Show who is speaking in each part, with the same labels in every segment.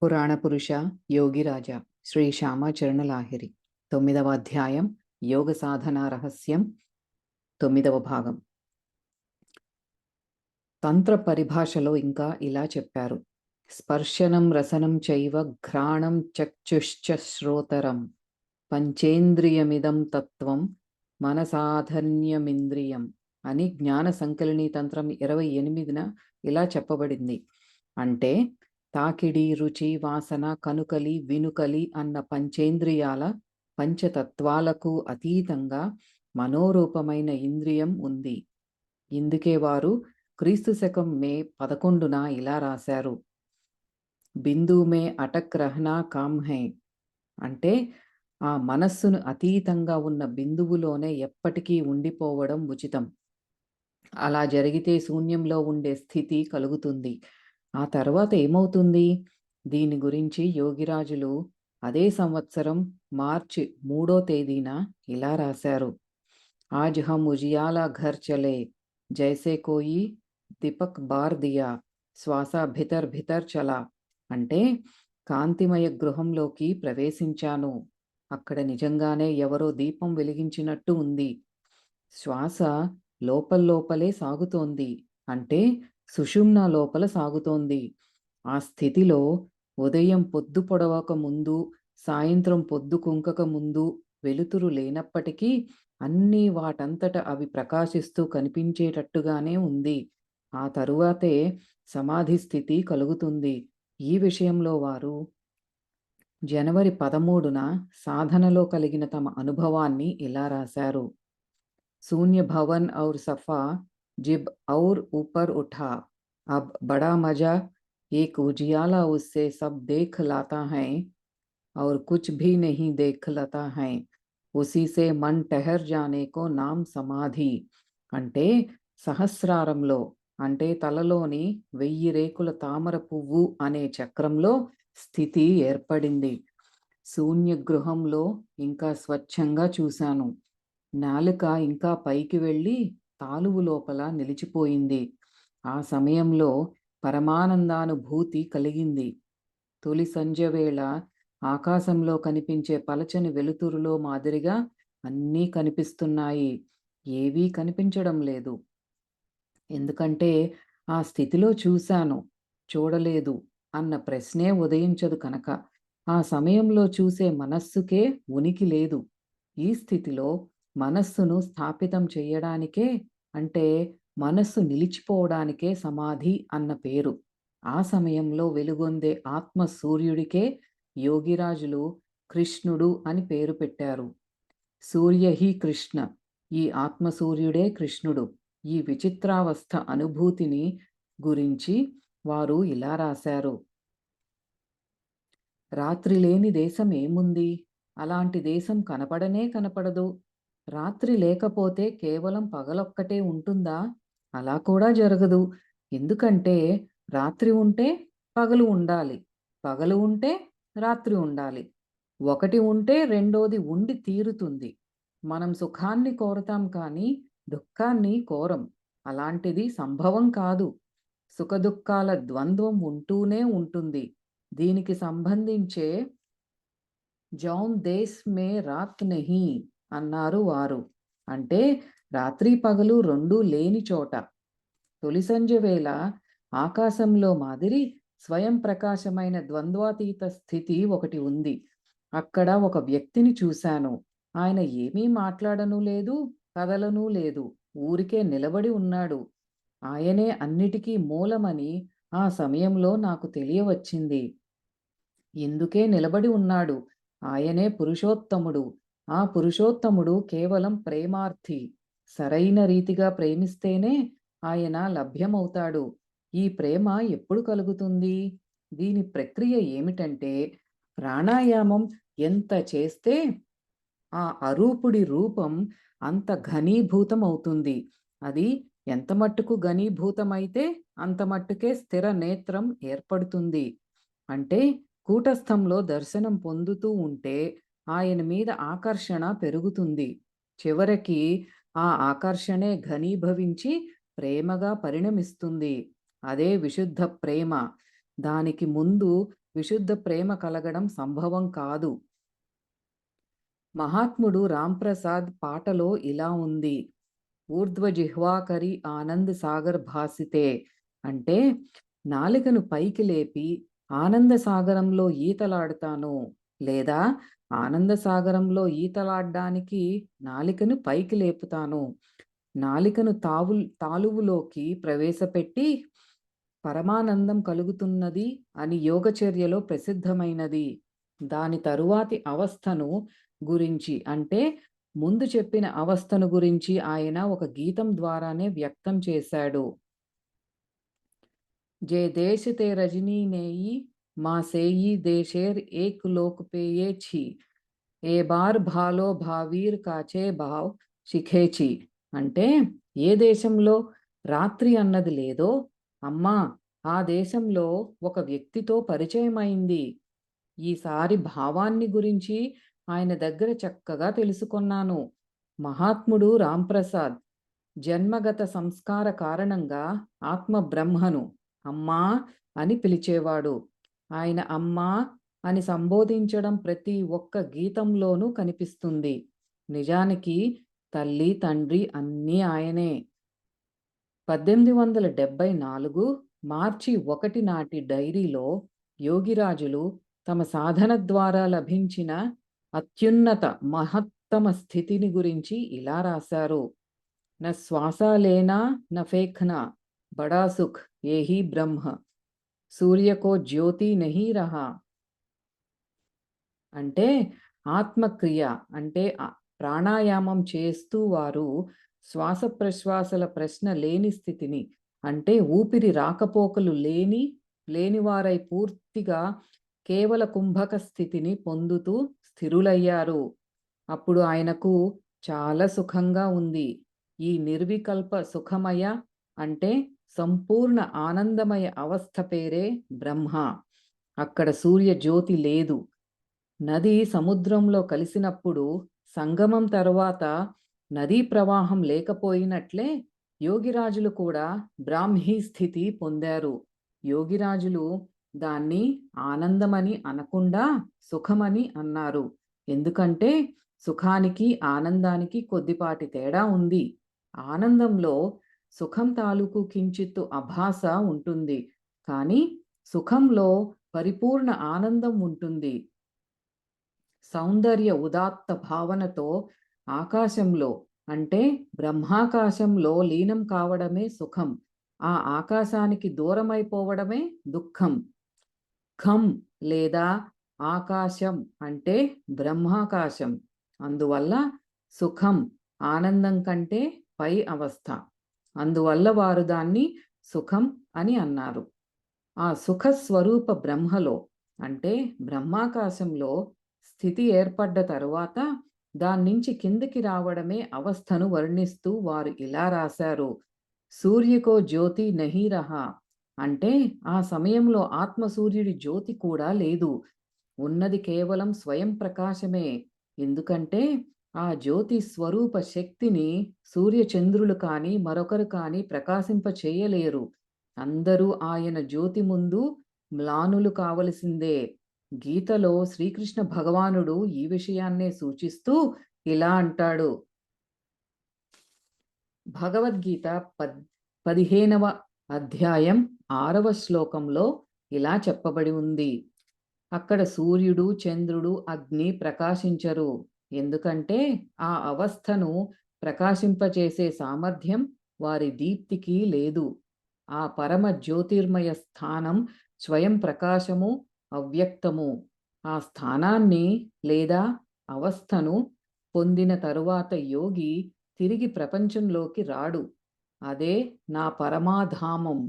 Speaker 1: పురాణ పురుష యోగిరాజ శ్రీ శ్యామచరణ లాహిరి 9వ అధ్యాయం యోగ సాధన రహస్యం 9వ భాగం. తంత్ర పరిభాషలో ఇంకా ఇలా చెప్పారు. స్పర్శనం రసనం చైవ ఘ్రాణం చక్షుశ్చ శ్రోతరం పంచేంద్రియమిదం తత్వం మనసాధన్యమింద్రియం అని జ్ఞాన సంకలిని తంత్రం 28న ఇలా చెప్పబడింది. అంటే తాకిడి, రుచి, వాసన, కనుకలి, వినుకలి అన్న పంచేంద్రియాల పంచతత్వాలకు అతీతంగా మనోరూపమైన ఇంద్రియం ఉంది. ఇందుకే వారు క్రీస్తు శకం మే 11న ఇలా రాశారు. బిందు మే అటక్ రహనా కామ్ హై అంటే ఆ మనస్సును అతీతంగా ఉన్న బిందువులోనే ఎప్పటికీ ఉండిపోవడం ఉచితం. అలా జరిగితే శూన్యంలో ఉండే స్థితి కలుగుతుంది. ఆ తర్వాత ఏమవుతుంది? దీని గురించి యోగిరాజులు అదే సంవత్సరం మార్చి 3వ తేదీన ఇలా రాశారు. ఆజ్ హమ్ ఉజియాలా ఘర్ చలే జైసే కోయి దీపక్ బార్ దియా శ్వాస భితర్ భితర్ చలా అంటే కాంతిమయ గృహంలోకి ప్రవేశించాను. అక్కడ నిజంగానే ఎవరో దీపం వెలిగించినట్టు ఉంది. శ్వాస లోపలే సాగుతోంది. అంటే సుషుమ్న లోపల సాగుతోంది. ఆ స్థితిలో ఉదయం పొద్దు పొడవక ముందు, సాయంత్రం పొద్దు కుంకక ముందు వెలుతురు లేనప్పటికీ అన్నీ వాటంతట అవి ప్రకాశిస్తూ కనిపించేటట్టుగానే ఉంది. ఆ తరువాతే సమాధి స్థితి కలుగుతుంది. ఈ విషయంలో వారు జనవరి 13న సాధనలో కలిగిన తమ అనుభవాన్ని ఇలా రాశారు. शून्य भवन और सफा जिब और ऊपर उठा, अब बड़ा मजा एक उजियाला उससे सब देख लाता है और कुछ भी नहीं देख लाता है, उसी से मन ठहर जाने को नाम समाधि. అంటే సహస్రారంలో అంటే తలలోని 1000 రేకుల తామర పువ్వు అనే చక్రంలో స్థితి ఏర్పడింది. శూన్య గృహంలో ఇంకా స్వచ్ఛంగా చూశాను. నాలుక ఇంకా పైకి వెళ్ళి తాలువు లోపల నిలిచిపోయింది. ఆ సమయంలో పరమానందానుభూతి కలిగింది. తొలి సంధ్యవేళ ఆకాశంలో కనిపించే పలచని వెలుతురులో మాదిరిగా అన్నీ కనిపిస్తున్నాయి. ఏవీ కనిపించడం లేదు. ఎందుకంటే ఆ స్థితిలో చూశాను, చూడలేదు అన్న ప్రశ్నే ఉదయించదు కనుక. ఆ సమయంలో చూసే మనస్సుకే ఉనికి లేదు. ఈ స్థితిలో మనస్సును స్థాపితం చేయడానికే అంటే మనస్సు నిలిచిపోవడానికే సమాధి అన్న పేరు. ఆ సమయంలో వెలుగొందే ఆత్మ సూర్యుడికే యోగిరాజులు కృష్ణుడు అని పేరు పెట్టారు. సూర్యహి కృష్ణ, ఈ ఆత్మ సూర్యుడే కృష్ణుడు. ఈ విచిత్రావస్థ అనుభూతిని గురించి వారు ఇలా రాశారు. రాత్రి లేని దేశం ఏముంది? అలాంటి దేశం కనపడనే కనపడదు. రాత్రి లేకపోతే కేవలం పగలొక్కటే ఉంటుందా? అలా కూడా జరగదు. ఎందుకంటే రాత్రి ఉంటే పగలు ఉండాలి. పగలు ఉంటే రాత్రి ఉండాలి. ఒకటి ఉంటే రెండోది ఉండి తీరుతుంది. మనం సుఖాన్ని కోరతాం కానీ దుఃఖాన్ని కోరం. అలాంటిది సంభవం కాదు. సుఖదుఖాల ద్వంద్వం ఉంటూనే ఉంటుంది. దీనికి సంబంధించే జౌన్ దేశ్ మే రాత్ నహీ అన్నారు వారు. అంటే రాత్రి పగలు రెండూ లేని చోట. తొలి సంధ్య వేళ ఆకాశంలో మాదిరి స్వయం ప్రకాశమైన ద్వంద్వాతీత స్థితి ఒకటి ఉంది. అక్కడ ఒక వ్యక్తిని చూశాను. ఆయన ఏమీ మాట్లాడను లేదు, కదలనూ లేదు. ఊరికే నిలబడి ఉన్నాడు. ఆయనే అన్నిటికీ మూలమని ఆ సమయంలో నాకు తెలియవచ్చింది. ఎందుకే నిలబడి ఉన్నాడు? ఆయనే పురుషోత్తముడు. ఆ పురుషోత్తముడు కేవలం ప్రేమార్థి. సరైన రీతిగా ప్రేమిస్తేనే ఆయన లభ్యమవుతాడు. ఈ ప్రేమ ఎప్పుడు కలుగుతుంది? దీని ప్రక్రియ ఏమిటంటే ప్రాణాయామం ఎంత చేస్తే ఆ అరూపుడి రూపం అంత ఘనీభూతం అవుతుంది. అది ఎంత మట్టుకు ఘనీభూతమైతే అంత మట్టుకే స్థిర నేత్రం ఏర్పడుతుంది. అంటే కూటస్థంలో దర్శనం పొందుతూ ఉంటే ఆయన మీద ఆకర్షణ పెరుగుతుంది. చివరికి ఆ ఆకర్షణే ఘనీభవించి ప్రేమగా పరిణమిస్తుంది. అదే విశుద్ధ ప్రేమ. దానికి ముందు విశుద్ధ ప్రేమ కలగడం సంభవం కాదు. మహాత్ముడు రాంప్రసాద్ పాటలో ఇలా ఉంది, ఊర్ధ్వజిహ్వాకరి ఆనంద్ సాగర్ భాసితే. అంటే నాలికను పైకి లేపి ఆనంద సాగరంలో ఈతలాడుతాను, లేదా ఆనంద సాగరంలో ఈతలాడడానికి నాలికను పైకి లేపుతాను. నాలికను తాలువులోకి ప్రవేశపెట్టి పరమానందం కలుగుతున్నది అని యోగచర్యలో ప్రసిద్ధమైనది. దాని తరువాతి అవస్థను గురించి, అంటే ముందు చెప్పిన అవస్థను గురించి ఆయన ఒక గీతం ద్వారానే వ్యక్తం చేశాడు. जे देश ते रजनी नेई माँ सेई देशेर एक लोक पे ये छी ఏ బార్ భాలో భావీర్ కాచే భావ్ శిఖేచి. అంటే ఏ దేశంలో రాత్రి అన్నది లేదో అమ్మా, ఆ దేశంలో ఒక వ్యక్తితో పరిచయమైంది. ఈసారి భావాన్ని గురించి ఆయన దగ్గర చక్కగా తెలుసుకున్నాను. మహాత్ముడు రాంప్రసాద్ జన్మగత సంస్కార కారణంగా ఆత్మ బ్రహ్మను అమ్మా అని పిలిచేవాడు. ఆయన అమ్మా అని సంబోధించడం ప్రతి ఒక్క గీతంలోనూ కనిపిస్తుంది. నిజానికి తల్లి తండ్రి అన్నీ ఆయనే. 1874 మార్చి 1 నాటి డైరీలో యోగిరాజులు తమ సాధన ద్వారా లభించిన అత్యున్నత మహత్తమ స్థితిని గురించి ఇలా రాశారు. న శ్వాస లేనా న ఫేఖ్నా బడా సుఖ్ ఏహీ బ్రహ్మ సూర్యకో జ్యోతి నహీ రహా. అంటే ఆత్మక్రియ అంటే ప్రాణాయామం చేస్తూ వారు శ్వాస ప్రశ్వాసల ప్రశ్న లేని స్థితిని, అంటే ఊపిరి రాకపోకలు లేనివారై పూర్తిగా కేవల కుంభక స్థితిని పొందుతూ స్థిరులయ్యారు. అప్పుడు ఆయనకు చాలా సుఖంగా ఉంది. ఈ నిర్వికల్ప సుఖమయ అంటే సంపూర్ణ ఆనందమయ అవస్థ పేరే బ్రహ్మ. అక్కడ సూర్య జ్యోతి లేదు. నది సముద్రంలో కలిసినప్పుడు సంగమం తర్వాత నదీ ప్రవాహం లేకపోయినట్లే యోగిరాజులు కూడా బ్రాహ్మీ స్థితి పొందారు. యోగిరాజులు దాన్ని ఆనందమని అనకుండా సుఖమని అన్నారు. ఎందుకంటే సుఖానికి ఆనందానికి కొద్దిపాటి తేడా ఉంది. ఆనందంలో సుఖం తాలూకు కించిత్తు అభాస ఉంటుంది, కానీ సుఖంలో పరిపూర్ణ ఆనందం ఉంటుంది. సౌందర్య ఉదాత్త భావనతో ఆకాశంలో అంటే బ్రహ్మాకాశంలో లీనం కావడమే సుఖం. ఆ ఆకాశానికి దూరమైపోవడమే దుఃఖం. ఖం లేదా ఆకాశం అంటే బ్రహ్మాకాశం. అందువల్ల సుఖం ఆనందం కంటే పై అవస్థ. అందువల్ల వారు దాన్ని సుఖం అని అన్నారు. ఆ సుఖ స్వరూప బ్రహ్మలో అంటే బ్రహ్మాకాశంలో స్థితి ఏర్పడ్డ తరువాత దాన్నించి కిందికి రావడమే అవస్థను వర్ణిస్తూ వారు ఇలా రాశారు. సూర్యకో జ్యోతి నహీ రహా. అంటే ఆ సమయంలో ఆత్మ సూర్యుడి జ్యోతి కూడా లేదు. ఉన్నది కేవలం స్వయం ప్రకాశమే. ఎందుకంటే ఆ జ్యోతి స్వరూప శక్తిని సూర్యచంద్రులు కానీ మరొకరు కానీ ప్రకాశింప చేయలేరు. అందరూ ఆయన జ్యోతి ముందు మ్లానులు కావలసిందే. గీతలో శ్రీకృష్ణ భగవానుడు ఈ విషయాన్నే సూచిస్తూ ఇలా అంటాడు. భగవద్గీత 15వ అధ్యాయం 6వ శ్లోకంలో ఇలా చెప్పబడి ఉంది. అక్కడ సూర్యుడు చంద్రుడు అగ్ని ప్రకాశించరు. ఎందుకంటే ఆ అవస్థను ప్రకాశింపచేసే సామర్థ్యం వారి దీప్తికి లేదు. ఆ పరమ జ్యోతిర్మయ స్థానం స్వయం ప్రకాశము, అవ్యక్తము. ఆ స్థానాన్ని లేదా అవస్థను పొందిన తరువాత యోగి తిరిగి ప్రపంచంలోకి రాడు. అదే నా పరమాధామం.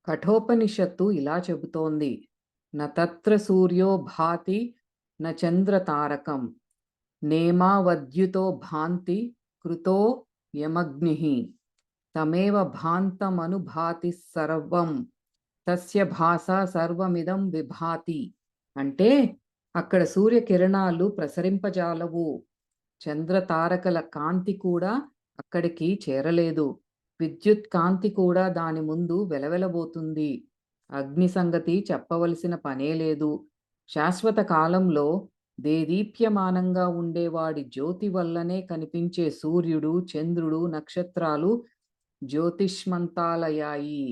Speaker 1: కఠోపనిషత్తు ఇలా చెబుతోంది. న తత్ర సూర్యో భాతి న చంద్ర తారకం నేమావద్యుతో భాంతి కృతో యమగ్నిః తమేవ భాంతమనుభాతి సర్వం తస్య భాస సర్వమిదం విభాతి. అంటే అక్కడ సూర్యకిరణాలు ప్రసరింపజాలవు, చంద్ర తారకల కాంతి కూడా అక్కడికి చేరలేదు. విద్యుత్ కాంతి కూడా దాని ముందు వెలవెలబోతుంది. అగ్ని సంగతి చెప్పవలసిన పనే లేదు. శాశ్వత కాలంలో దేదీప్యమానంగా ఉండేవాడి జ్యోతి వల్లనే కనిపించే సూర్యుడు, చంద్రుడు, నక్షత్రాలు జ్యోతిష్మంతాలయాయి.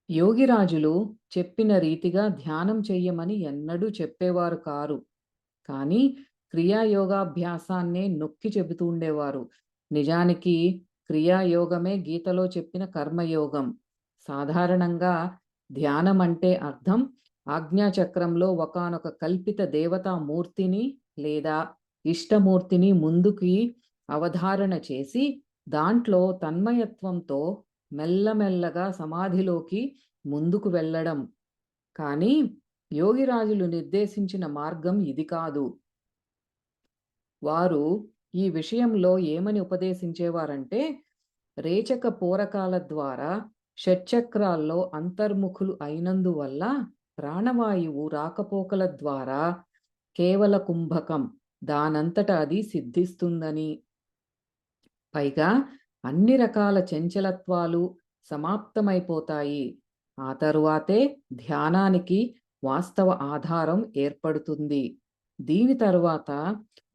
Speaker 1: యోగిరాజులు చెప్పిన రీతిగా ధ్యానం చెయ్యమని ఎన్నడూ చెప్పేవారు కారు. కానీ క్రియాయోగాభ్యాసాన్నే నొక్కి చెబుతూ ఉండేవారు. నిజానికి క్రియాయోగమే గీతలో చెప్పిన కర్మయోగం. సాధారణంగా ధ్యానం అంటే అర్థం ఆజ్ఞాచక్రంలో ఒకానొక కల్పిత దేవతా మూర్తిని లేదా ఇష్టమూర్తిని ముందుకి అవధారణ చేసి దాంట్లో తన్మయత్వంతో మెల్లమెల్లగా సమాధిలోకి ముందుకు వెళ్ళడం. కానీ యోగిరాజులు నిర్దేశించిన మార్గం ఇది కాదు. వారు ఈ విషయంలో ఏమని ఉపదేశించేవారంటే, రేచక పూరకాల ద్వారా షట్చక్రాల్లో అంతర్ముఖులు అయినందువల్ల ప్రాణవాయువు రాకపోకల ద్వారా కేవల కుంభకం దానంతట అది సిద్ధిస్తుందని, పైగా అన్ని రకాల చంచలత్వాలు సమాప్తమైపోతాయి. ఆ తరువాతే ధ్యానానికి వాస్తవ ఆధారం ఏర్పడుతుంది. దీని తరువాత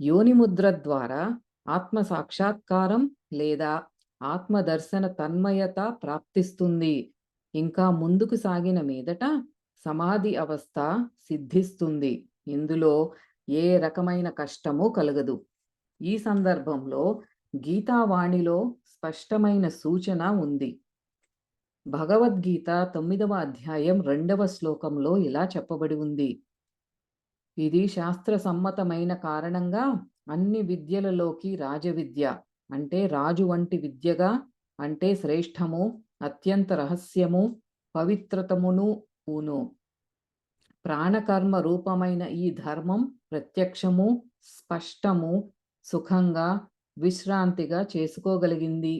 Speaker 1: యోనిముద్ర ద్వారా ఆత్మ సాక్షాత్కారం లేదా ఆత్మదర్శన తన్మయత ప్రాప్తిస్తుంది. ఇంకా ముందుకు సాగిన మీదట సమాధి అవస్థ సిద్ధిస్తుంది. ఇందులో ఏ రకమైన కష్టమూ కలగదు. ఈ సందర్భంలో గీతావాణిలో స్పష్టమైన సూచన ఉంది. భగవద్గీత 9వ అధ్యాయం 2వ శ్లోకంలో ఇలా చెప్పబడి ఉంది. ఇది శాస్త్ర సమ్మతమైన కారణంగా అన్ని విద్యలలోకి రాజవిద్య అంటే రాజు వంటి విద్యగా, అంటే శ్రేష్టము, అత్యంత రహస్యము, పవిత్రతమును ఊను. ప్రాణకర్మ రూపమైన ఈ ధర్మం ప్రత్యక్షము, స్పష్టము, సుఖంగా, విశ్రాంతిగా చేసుకోగలిగింది.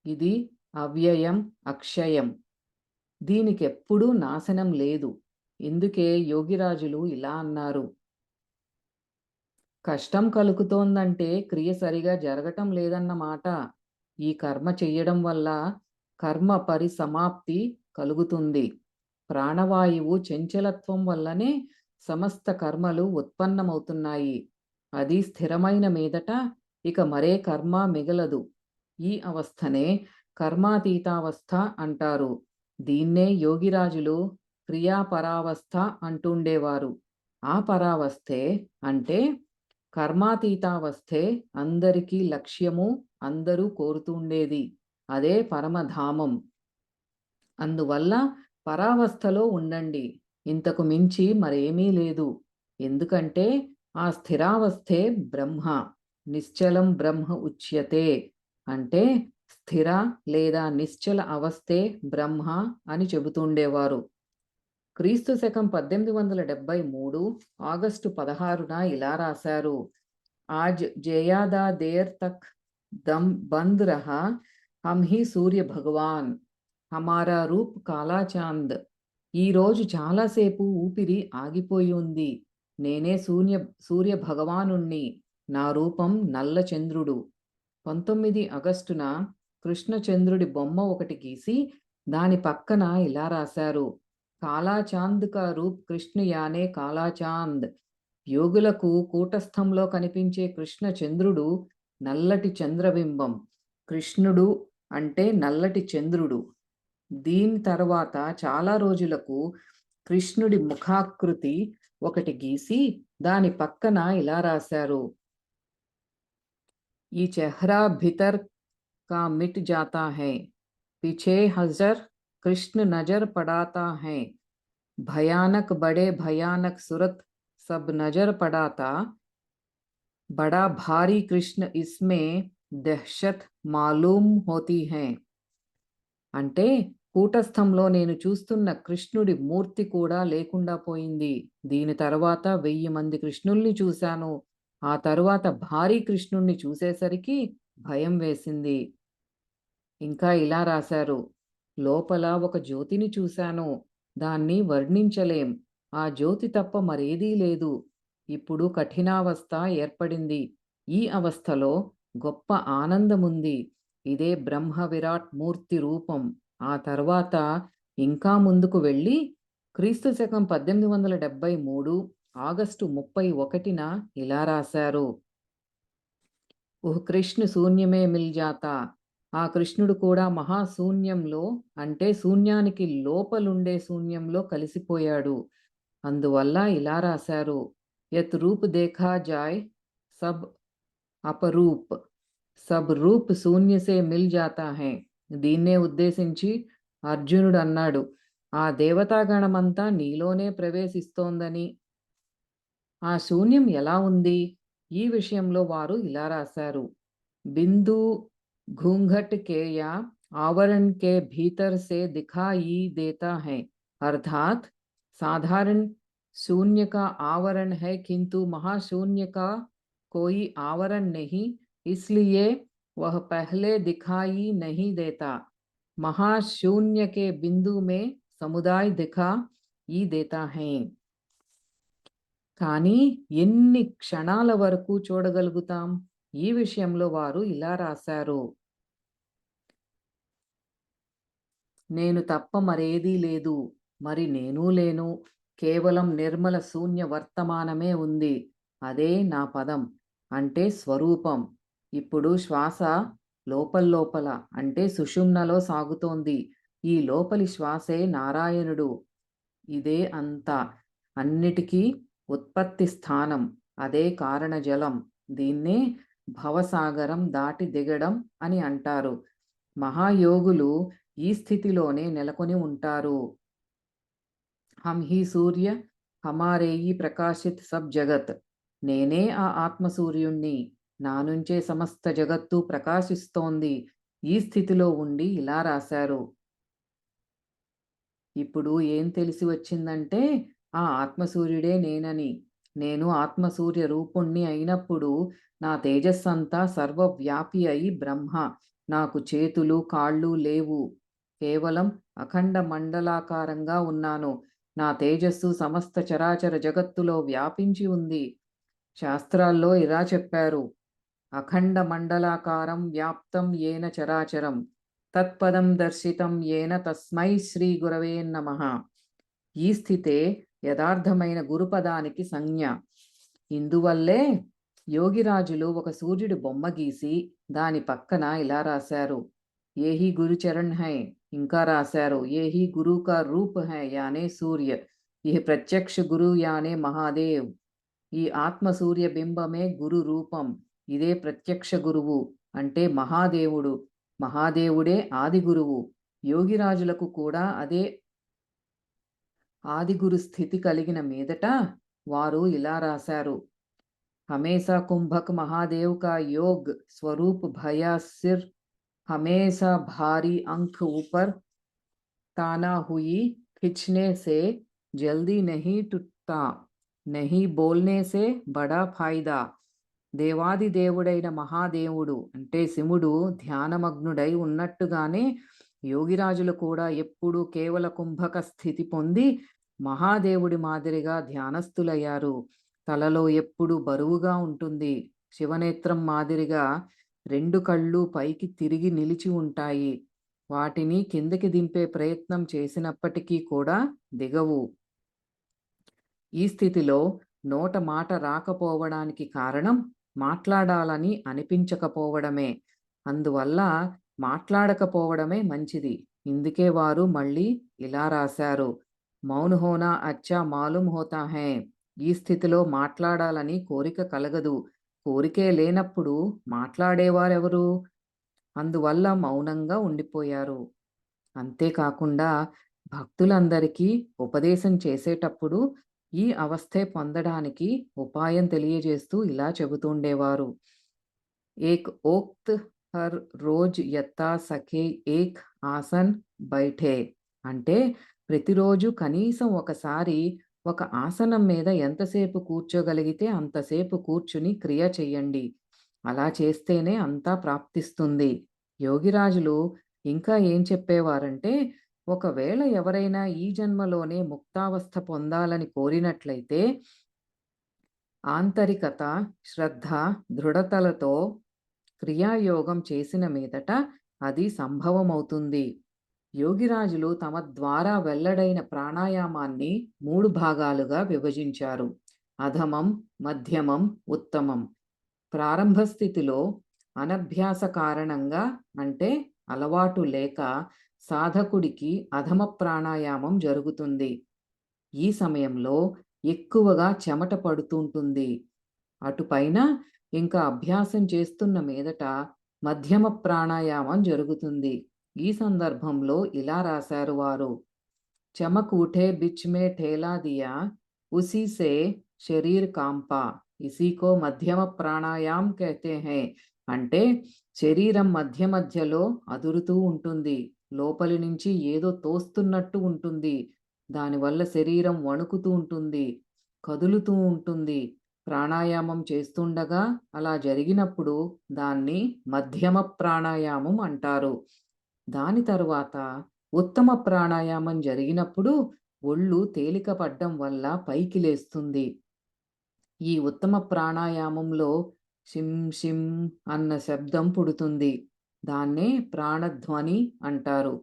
Speaker 1: ఇది అవ్యయం, అక్షయం. దీనికెప్పుడూ నాశనం లేదు. ఇందుకే యోగిరాజులు ఇలా అన్నారు. కష్టం కలుగుతోందంటే క్రియ సరిగా జరగటం లేదన్నమాట. ఈ కర్మ చెయ్యడం వల్ల కర్మ పరిసమాప్తి కలుగుతుంది. ప్రాణవాయువు చంచలత్వం వల్లనే సమస్త కర్మలు ఉత్పన్నమవుతున్నాయి. అది స్థిరమైన మీదట ఇక మరే కర్మ మిగలదు. ఈ అవస్థనే కర్మాతీతావస్థ అంటారు. దీన్నే యోగిరాజులు క్రియాపరావస్థ అంటుండేవారు. ఆ పరావస్థే అంటే కర్మాతీతావస్థే అందరికీ లక్ష్యము, అందరూ కోరుతుండేది. అదే పరమధామం. అందువల్ల పరావస్థలో ఉండండి. ఇంతకు మించి మరేమీ లేదు. ఎందుకంటే ఆ స్థిరావస్థే బ్రహ్మ. నిశ్చలం బ్రహ్మ ఉచ్యతే అంటే స్థిర లేదా నిశ్చల అవస్థే బ్రహ్మ అని చెబుతుండేవారు. క్రీస్తు శకం 1873 ఆగస్టు 16న ఇలా రాశారు. आज ज्यादा देर तक दम बंद रहा हम ही सूर्य भगवान हमारा रूप काला चांद. ఈ రోజు చాలాసేపు ఊపిరి ఆగిపోయి ఉంది. నేనే సూర్య భగవానుణ్ణి. నా రూపం నల్ల చంద్రుడు. 19 ఆగస్టున కృష్ణచంద్రుడి బొమ్మ ఒకటి గీసి దాని పక్కన ఇలా రాశారు. కాలా చాంద్ కా రూప్ కృష్ణ యానే కాలా చాంద్. యోగులకు కూటస్థంలో కనిపించే కృష్ణ చంద్రుడు నల్లటి చంద్రబింబం. కృష్ణుడు అంటే నల్లటి చంద్రుడు. దీని తర్వాత చాలా రోజులకు కృష్ణుడి ముఖాకృతి ఒకటి గీసి దాని పక్కన ఇలా రాశారు. ఈ చెహ్రా భితర్ కా మిట్ జాతా హై, పీछे हजर कृष्ण नजर पड़ाता है, भयानक बड़े भयानक सूरत सब नजर पड़ाता, बड़ा भारी कृष्ण इसमें दहशत मालूम होती है. అంటే కూటస్థంలో నేను చూస్తున్న కృష్ణుడి మూర్తి కూడా లేకుండా పోయింది. దీని తర్వాత 1000 మంది కృష్ణుల్ని చూశాను. ఆ తరువాత భారీ కృష్ణుణ్ణి చూసేసరికి భయం వేసింది. ఇంకా ఇలా రాశారు. లోపల ఒక జ్యోతిని చూశాను. దాన్ని వర్ణించలేం. ఆ జ్యోతి తప్ప మరేదీ లేదు. ఇప్పుడు కఠినావస్థ ఏర్పడింది. ఈ అవస్థలో గొప్ప ఆనందముంది. ఇదే బ్రహ్మ విరాట్ మూర్తి రూపం. ఆ తర్వాత ఇంకా ముందుకు వెళ్ళి క్రీస్తు శకం 1873 ఆగస్టు 31న ఇలా రాశారు. ఓహ్ కృష్ణ శూన్యమే మిల్ జాతా. ఆ కృష్ణుడు కూడా మహాశూన్యంలో, అంటే శూన్యానికి లోపలుండే శూన్యంలో కలిసిపోయాడు. అందువల్ల ఇలా రాశారు. యత్ రూప్ దేఖా జాయ్ సబ్ అపరూప్, సబ్ రూప్ శూన్య సే మిల్ జాతా హై. దీన్నే ఉద్దేశించి అర్జునుడు అన్నాడు, ఆ దేవతాగణమంతా నీలోనే ప్రవేశిస్తోందని. ఆ శూన్యం ఎలా ఉంది? ఈ విషయంలో వారు ఇలా రాశారు. बिंदु घूंघट के या आवरण के भीतर से दिखाई देता है, अर्थात साधारण शून्य का आवरण है किंतु महाशून्य का कोई आवरण नहीं, इसलिए वह पहले दिखाई नहीं देता। महाशून्य के बिंदु में समुदाय दिखाई देता है। కానీ ఎన్ని క్షణాల వరకు చూడగలుగుతాం? ఈ విషయంలో వారు ఇలా రాశారు. నేను తప్ప మరేదీ లేదు, మరి నేనూ లేను, కేవలం నిర్మల శూన్య వర్తమానమే ఉంది. అదే నా పదం, అంటే స్వరూపం. ఇప్పుడు శ్వాస లోపల అంటే సుషుమ్నలో సాగుతోంది. ఈ లోపలి శ్వాసే నారాయణుడు. ఇదే అంతా, అన్నిటికీ ఉత్పత్తి స్థానం. అదే కారణజలం. దీన్నే భవసాగరం దాటి దిగడం అని అంటారు. మహాయోగులు ఈ స్థితిలోనే నెలకొని ఉంటారు. హమ్ హీ సూర్య హమారే ఈ ప్రకాశిత్ సబ్ జగత్. నేనే ఆ ఆత్మసూర్యుణ్ణి, నా నుంచే సమస్త జగత్తు ప్రకాశిస్తోంది. ఈ స్థితిలో ఉండి ఇలా రాశారు. ఇప్పుడు ఏం తెలిసి వచ్చిందంటే ఆ ఆత్మసూర్యుడే నేనని. నేను ఆత్మసూర్య రూపుణ్ణి అయినప్పుడు నా తేజస్సంతా సర్వవ్యాపి అయి బ్రహ్మ. నాకు చేతులు కాళ్ళు లేవు, కేవలం అఖండ మండలాకారంగా ఉన్నాను. నా తేజస్సు సమస్త చరాచర జగత్తులో వ్యాపించి ఉంది. శాస్త్రాల్లో ఇలా చెప్పారు. అఖండ మండలాకారం వ్యాప్తం ఏన చరాచరం తత్పదం దర్శితం ఏన తస్మై శ్రీ గురవే నమః. ఈ స్థితే యథార్థమైన గురుపదానికి సంజ్ఞ. ఇందువల్లే యోగిరాజులు ఒక సూర్యుడి బొమ్మ గీసి దాని పక్కన ఇలా రాశారు. ఏహి గురుచరణ్ హై. ఇంకా రాశారు, ఏహి గురు కా రూప్ హై యానే సూర్య, ఇది ప్రత్యక్ష గురు యానే మహాదేవ్. ఈ ఆత్మ సూర్య బింబమే గురు రూపం. ఇదే ప్రత్యక్ష గురువు, అంటే మహాదేవుడు. మహాదేవుడే ఆది గురువు. యోగిరాజులకు కూడా అదే ఆదిగురు స్థితి కలిగిన మీదట వారు ఇలా రాశారు. హమేషా కుంభక్ మహాదేవ్ కా యోగ్ స్వరూప్ భయా సిర్ हमेशा भारी अंक ऊपर ताना हुई खिंचने से जल्दी नहीं टूटता, नहीं बोलने से बड़ा फायदा. దేవాది దేవుడైన మహాదేవుడు అంటే శివుడు ధ్యానమగ్నుడై ఉన్నట్టుగానే యోగిరాజులు కూడా ఎప్పుడూ కేవల కుంభక స్థితి పొంది మహాదేవుడి మాదిరిగా ధ్యానస్థులయ్యారు. తలలో ఎప్పుడు బరువుగా ఉంటుంది. శివనేత్రం మాదిరిగా రెండు కళ్ళు పైకి తిరిగి నిలిచి ఉంటాయి. వాటిని కిందకి దింపే ప్రయత్నం చేసినప్పటికీ కూడా దిగవు. ఈ స్థితిలో నోట మాట రాకపోవడానికి కారణం మాట్లాడాలని అనిపించకపోవడమే. అందువల్ల మాట్లాడకపోవడమే మంచిది. ఇందుకే వారు మళ్ళీ ఇలా రాశారు. మౌన్ హోనా అచ్చా మాలూమ్ హోతా హై. ఈ స్థితిలో మాట్లాడాలని కోరిక కలగదు. కోరికే లేనప్పుడు మాట్లాడేవారెవరు? అందువల్ల మౌనంగా ఉండిపోయారు. అంతేకాకుండా భక్తులందరికీ ఉపదేశం చేసేటప్పుడు ఈ అవస్థే పొందడానికి ఉపాయం తెలియజేస్తూ ఇలా చెబుతుండేవారు. ఏక్ ఓక్త్ హర్ రోజ్ యత్తా సఖే ఏక్ ఆసన్ బైఠే. అంటే ప్రతిరోజు కనీసం ఒకసారి ఒక ఆసనం మీద ఎంతసేపు కూర్చోగలిగితే అంతసేపు కూర్చుని క్రియ చెయ్యండి. అలా చేస్తేనే అంతా ప్రాప్తిస్తుంది. యోగిరాజులు ఇంకా ఏం చెప్పేవారంటే, ఒకవేళ ఎవరైనా ఈ జన్మలోనే ముక్తావస్థ పొందాలని కోరినట్లయితే ఆంతరికత, శ్రద్ధ, దృఢతలతో క్రియాయోగం చేసిన మీదట అది సంభవమవుతుంది. యోగిరాజులు తమ ద్వారా వెల్లడైన ప్రాణాయామాన్ని 3 భాగాలుగా విభజించారు. అధమం, మధ్యమం, ఉత్తమం. ప్రారంభ స్థితిలో అనభ్యాస కారణంగా, అంటే అలవాటు లేక, సాధకుడికి అధమ ప్రాణాయామం జరుగుతుంది. ఈ సమయంలో ఎక్కువగా చెమట పడుతుంటుంది. అటుపైన ఇంకా అభ్యాసం చేస్తున్న మీదట మధ్యమ ప్రాణాయామం జరుగుతుంది. ఈ సందర్భంలో ఇలా రాశారు వారు: చమక్ ఉఠే బిచ్ మే ఠేలా దియా, ఉసీ సే శరీర్ కాంపా, ఇసీకో మధ్యమ ప్రాణాయామ్ కహతే హై. అంటే శరీరం మధ్య మధ్యలో అదురుతూ ఉంటుంది, లోపలి నుంచి ఏదో తోస్తున్నట్టు ఉంటుంది, దానివల్ల శరీరం వణుకుతూ ఉంటుంది, కదులుతూ ఉంటుంది. ప్రాణాయామం చేస్తుండగా అలా జరిగినప్పుడు దాన్ని మధ్యమ ప్రాణాయామం అంటారు. దాని తరువాత ఉత్తమ ప్రాణాయామం జరిగినప్పుడు ఒళ్ళు తేలిక పడ్డం వల్ల పైకి లేస్తుంది. ఈ ఉత్తమ ప్రాణాయామంలో షిం షిం అన్న శబ్దం పుడుతుంది. దాన్నే ప్రాణధ్వని అంటారు.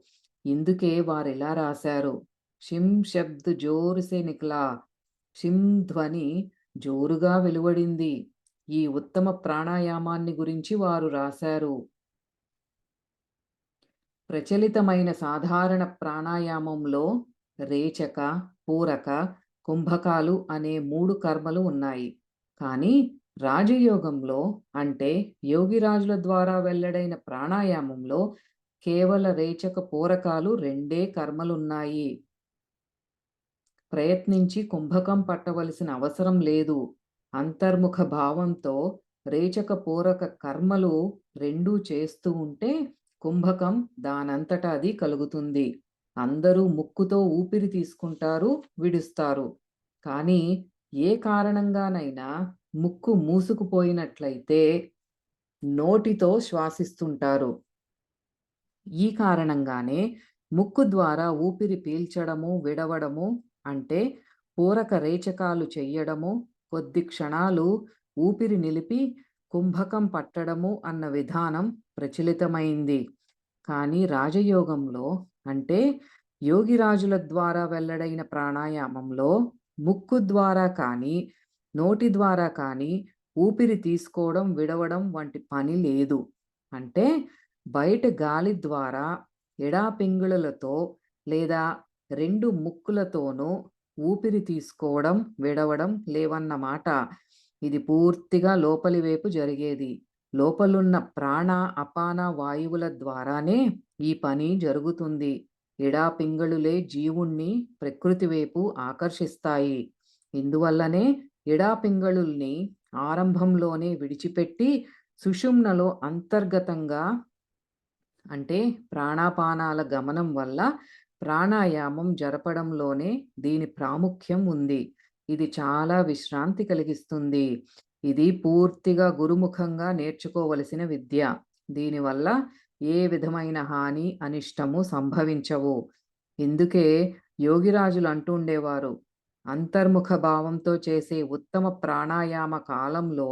Speaker 1: ఇందుకే వారిలా రాశారు: షిం శబ్ద్ జోర్ సే నిక్లా. షిం ధ్వని జోరుగా వెలువడింది. ఈ ఉత్తమ ప్రాణాయామాన్ని గురించి వారు రాశారు. ప్రచలితమైన సాధారణ ప్రాణాయామంలో రేచక, పూరక, కుంభకాలు అనే 3 కర్మలు ఉన్నాయి. కానీ రాజయోగంలో, అంటే యోగిరాజుల ద్వారా వెల్లడైన ప్రాణాయామంలో కేవల రేచక, పూరకాలు 2 కర్మలున్నాయి. ప్రయత్నించి కుంభకం పట్టవలసిన అవసరం లేదు. అంతర్ముఖ భావంతో రేచక, పూరక కర్మలు 2 చేస్తూ ఉంటే కుంభకం దానంతట అది కలుగుతుంది. అందరూ ముక్కుతో ఊపిరి తీసుకుంటారు, విడుస్తారు. కానీ ఏ కారణంగానైనా ముక్కు మూసుకుపోయినట్లయితే నోటితో శ్వాసిస్తుంటారు. ఈ కారణంగానే ముక్కు ద్వారా ఊపిరి పీల్చడము, విడవడము, అంటే పూరక రేచకాలు చెయ్యడము, కొద్ది క్షణాలు ఊపిరి నిలిపి కుంభకం పట్టడము అన్న విధానం ప్రచలితమైంది. కానీ రాజయోగంలో, అంటే యోగిరాజుల ద్వారా వెల్లడైన ప్రాణాయామంలో ముక్కు ద్వారా కానీ, నోటి ద్వారా కానీ ఊపిరి తీసుకోవడం, విడవడం వంటి పని లేదు. అంటే బయట గాలి ద్వారా ఎడాపింగుళలతో లేదా 2 ముక్కులతోనూ ఊపిరి తీసుకోవడం, విడవడం లేవన్నమాట. ఇది పూర్తిగా లోపలి వైపు జరిగేది. లోపలున్న ప్రాణ, అపాన వాయువుల ద్వారానే ఈ పని జరుగుతుంది. ఎడాపింగళులే జీవుణ్ణి ప్రకృతి వైపు ఆకర్షిస్తాయి. ఇందువల్లనే ఎడాపింగళుల్ని ఆరంభంలోనే విడిచిపెట్టి సుషుమ్నలో అంతర్గతంగా, అంటే ప్రాణాపానాల గమనం వల్ల ప్రాణాయామం జరపడంలోనే దీని ప్రాముఖ్యం ఉంది. ఇది చాలా విశ్రాంతి కలిగిస్తుంది. ఇది పూర్తిగా గురుముఖంగా నేర్చుకోవలసిన విద్య. దీనివల్ల ఏ విధమైన హాని, అనిష్టము సంభవించవు. ఇందుకే యోగిరాజులు అంటుండేవారు: అంతర్ముఖ భావంతో చేసే ఉత్తమ ప్రాణాయామ కాలంలో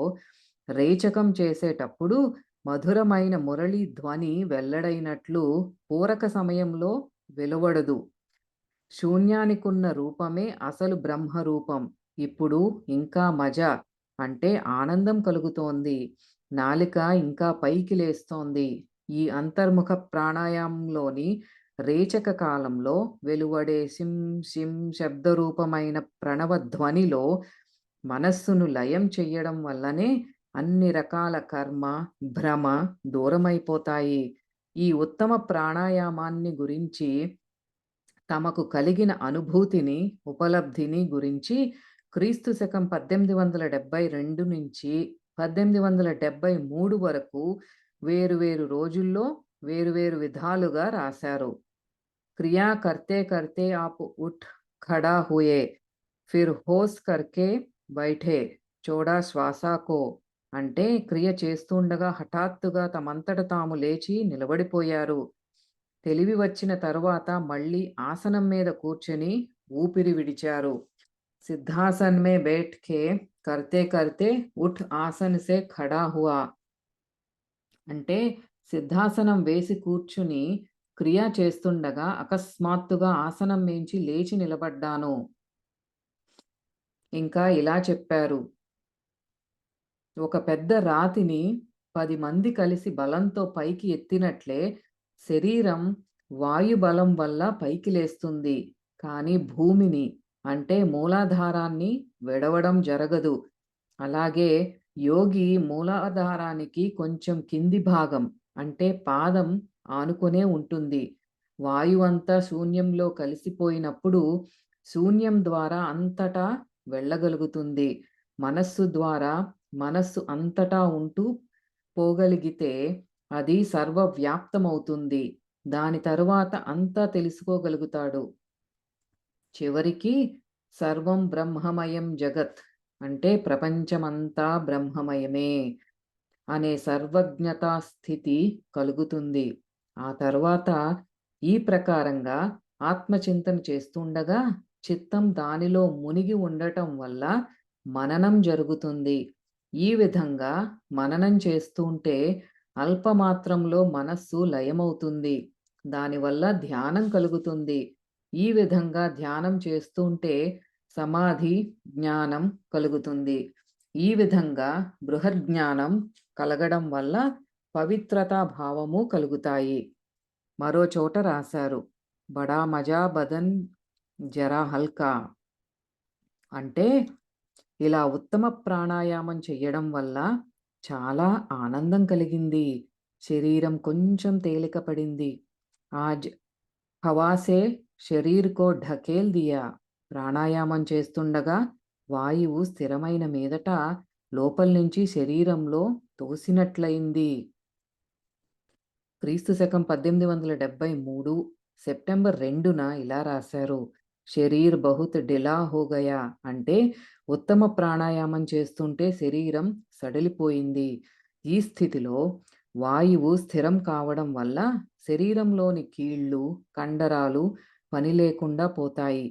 Speaker 1: రేచకం చేసేటప్పుడు మధురమైన మురళీ ధ్వని వెల్లడైనట్లు పూరక సమయంలో వెలువడదు. శూన్యానికున్న రూపమే అసలు బ్రహ్మరూపం. ఇప్పుడు ఇంకా మజా, అంటే ఆనందం కలుగుతోంది. నాలిక ఇంకా పైకి లేస్తోంది. ఈ అంతర్ముఖ ప్రాణాయామంలోని రేచక కాలంలో వెలువడే సిం సిం శబ్దరూపమైన ప్రణవ ధ్వనిలో మనస్సును లయం చెయ్యడం వల్లనే అన్ని రకాల కర్మ, భ్రమ దూరమైపోతాయి. ఈ ఉత్తమ ప్రాణాయామాన్ని గురించి, తమకు కలిగిన అనుభూతిని, ఉపలబ్ధిని గురించి క్రీస్తు శకం 1872 నుంచి 1873 వరకు వేరువేరు రోజుల్లో వేరువేరు విధాలుగా రాశారు. క్రియా కర్తే కర్తే ఆప్ ఉఠ్ ఖడా హుయే, ఫిర్ హోస్ కర్కే బైఠే, చోడా శ్వాసాకో. అంటే క్రియ చేస్తుండగా హఠాత్తుగా తమంతట తాము లేచి నిలబడిపోయారు. తెలివి వచ్చిన తరువాత మళ్ళీ ఆసనం మీద కూర్చొని ఊపిరి విడిచారు. సిద్ధాసన్ మే బైఠ్ కే కర్తే కర్తే ఉఠ్ ఆసన్ సే ఖడా హుआ. అంటే సిద్ధాసనం వేసి కూర్చుని క్రియ చేస్తుండగా అకస్మాత్తుగా ఆసనం మించి లేచి నిలబడ్డాను. ఇంకా ఇలా చెప్పారు. ఒక పెద్ద రాతిని 10 మంది కలిసి బలంతో పైకి ఎత్తినట్లే శరీరం వాయుబలం వల్ల పైకి లేస్తుంది. కానీ భూమిని అంటే మూలాధారాన్ని విడవడం జరగదు. అలాగే యోగి మూలాధారానికి కొంచెం కింది భాగం అంటే పాదం ఆనుకునే ఉంటుంది. వాయువంతా శూన్యంలో కలిసిపోయినప్పుడు శూన్యం ద్వారా అంతటా వెళ్ళగలుగుతుంది. మనస్సు ద్వారా మనస్సు అంతటా ఉంటూ పోగలిగితే అది సర్వవ్యాప్తమవుతుంది. దాని తరువాత అంతా తెలుసుకోగలుగుతాడు. చివరికి సర్వం బ్రహ్మమయం జగత్ అంటే ప్రపంచమంతా బ్రహ్మమయమే అనే సర్వజ్ఞతా స్థితి కలుగుతుంది. ఆ తర్వాత ఈ ప్రకారంగా ఆత్మచింతన చేస్తుండగా చిత్తం దానిలో మునిగి ఉండటం వల్ల మననం జరుగుతుంది. ఈ విధంగా మననం చేస్తుంటే అల్పమాత్రంలో మనస్సు లయమవుతుంది. దానివల్ల ధ్యానం కలుగుతుంది. ఈ విధంగా ధ్యానం చేస్తుంటే సమాధి జ్ఞానం కలుగుతుంది. ఈ విధంగా బృహజ్ఞానం కలగడం వల్ల పవిత్రతా భావము కలుగుతాయి. మరో చోట రాశారు, బడా మజా బదన్ జరా హల్కా అంటే ఇలా ఉత్తమ ప్రాణాయామం చెయ్యడం వల్ల చాలా ఆనందం కలిగింది. శరీరం కొంచెం తేలిక పడింది. ఆజ్ హవాసే శరీర్ కో ఢకేల్ దియా. ప్రాణాయామం చేస్తుండగా వాయువు స్థిరమైన మీదట లోపల నుంచి శరీరంలో తోసినట్లయింది. క్రీస్తు శకం 1873 సెప్టెంబర్ 2న ఇలా రాశారు. శరీర్ బహుత్ ఢిలా హో గయా అంటే ఉత్తమ ప్రాణాయామం చేస్తుంటే శరీరం సడలిపోయింది. ఈ స్థితిలో వాయువు స్థిరం కావడం వల్ల శరీరంలోని కీళ్ళు, కండరాలు పని లేకుండా పోతాయి.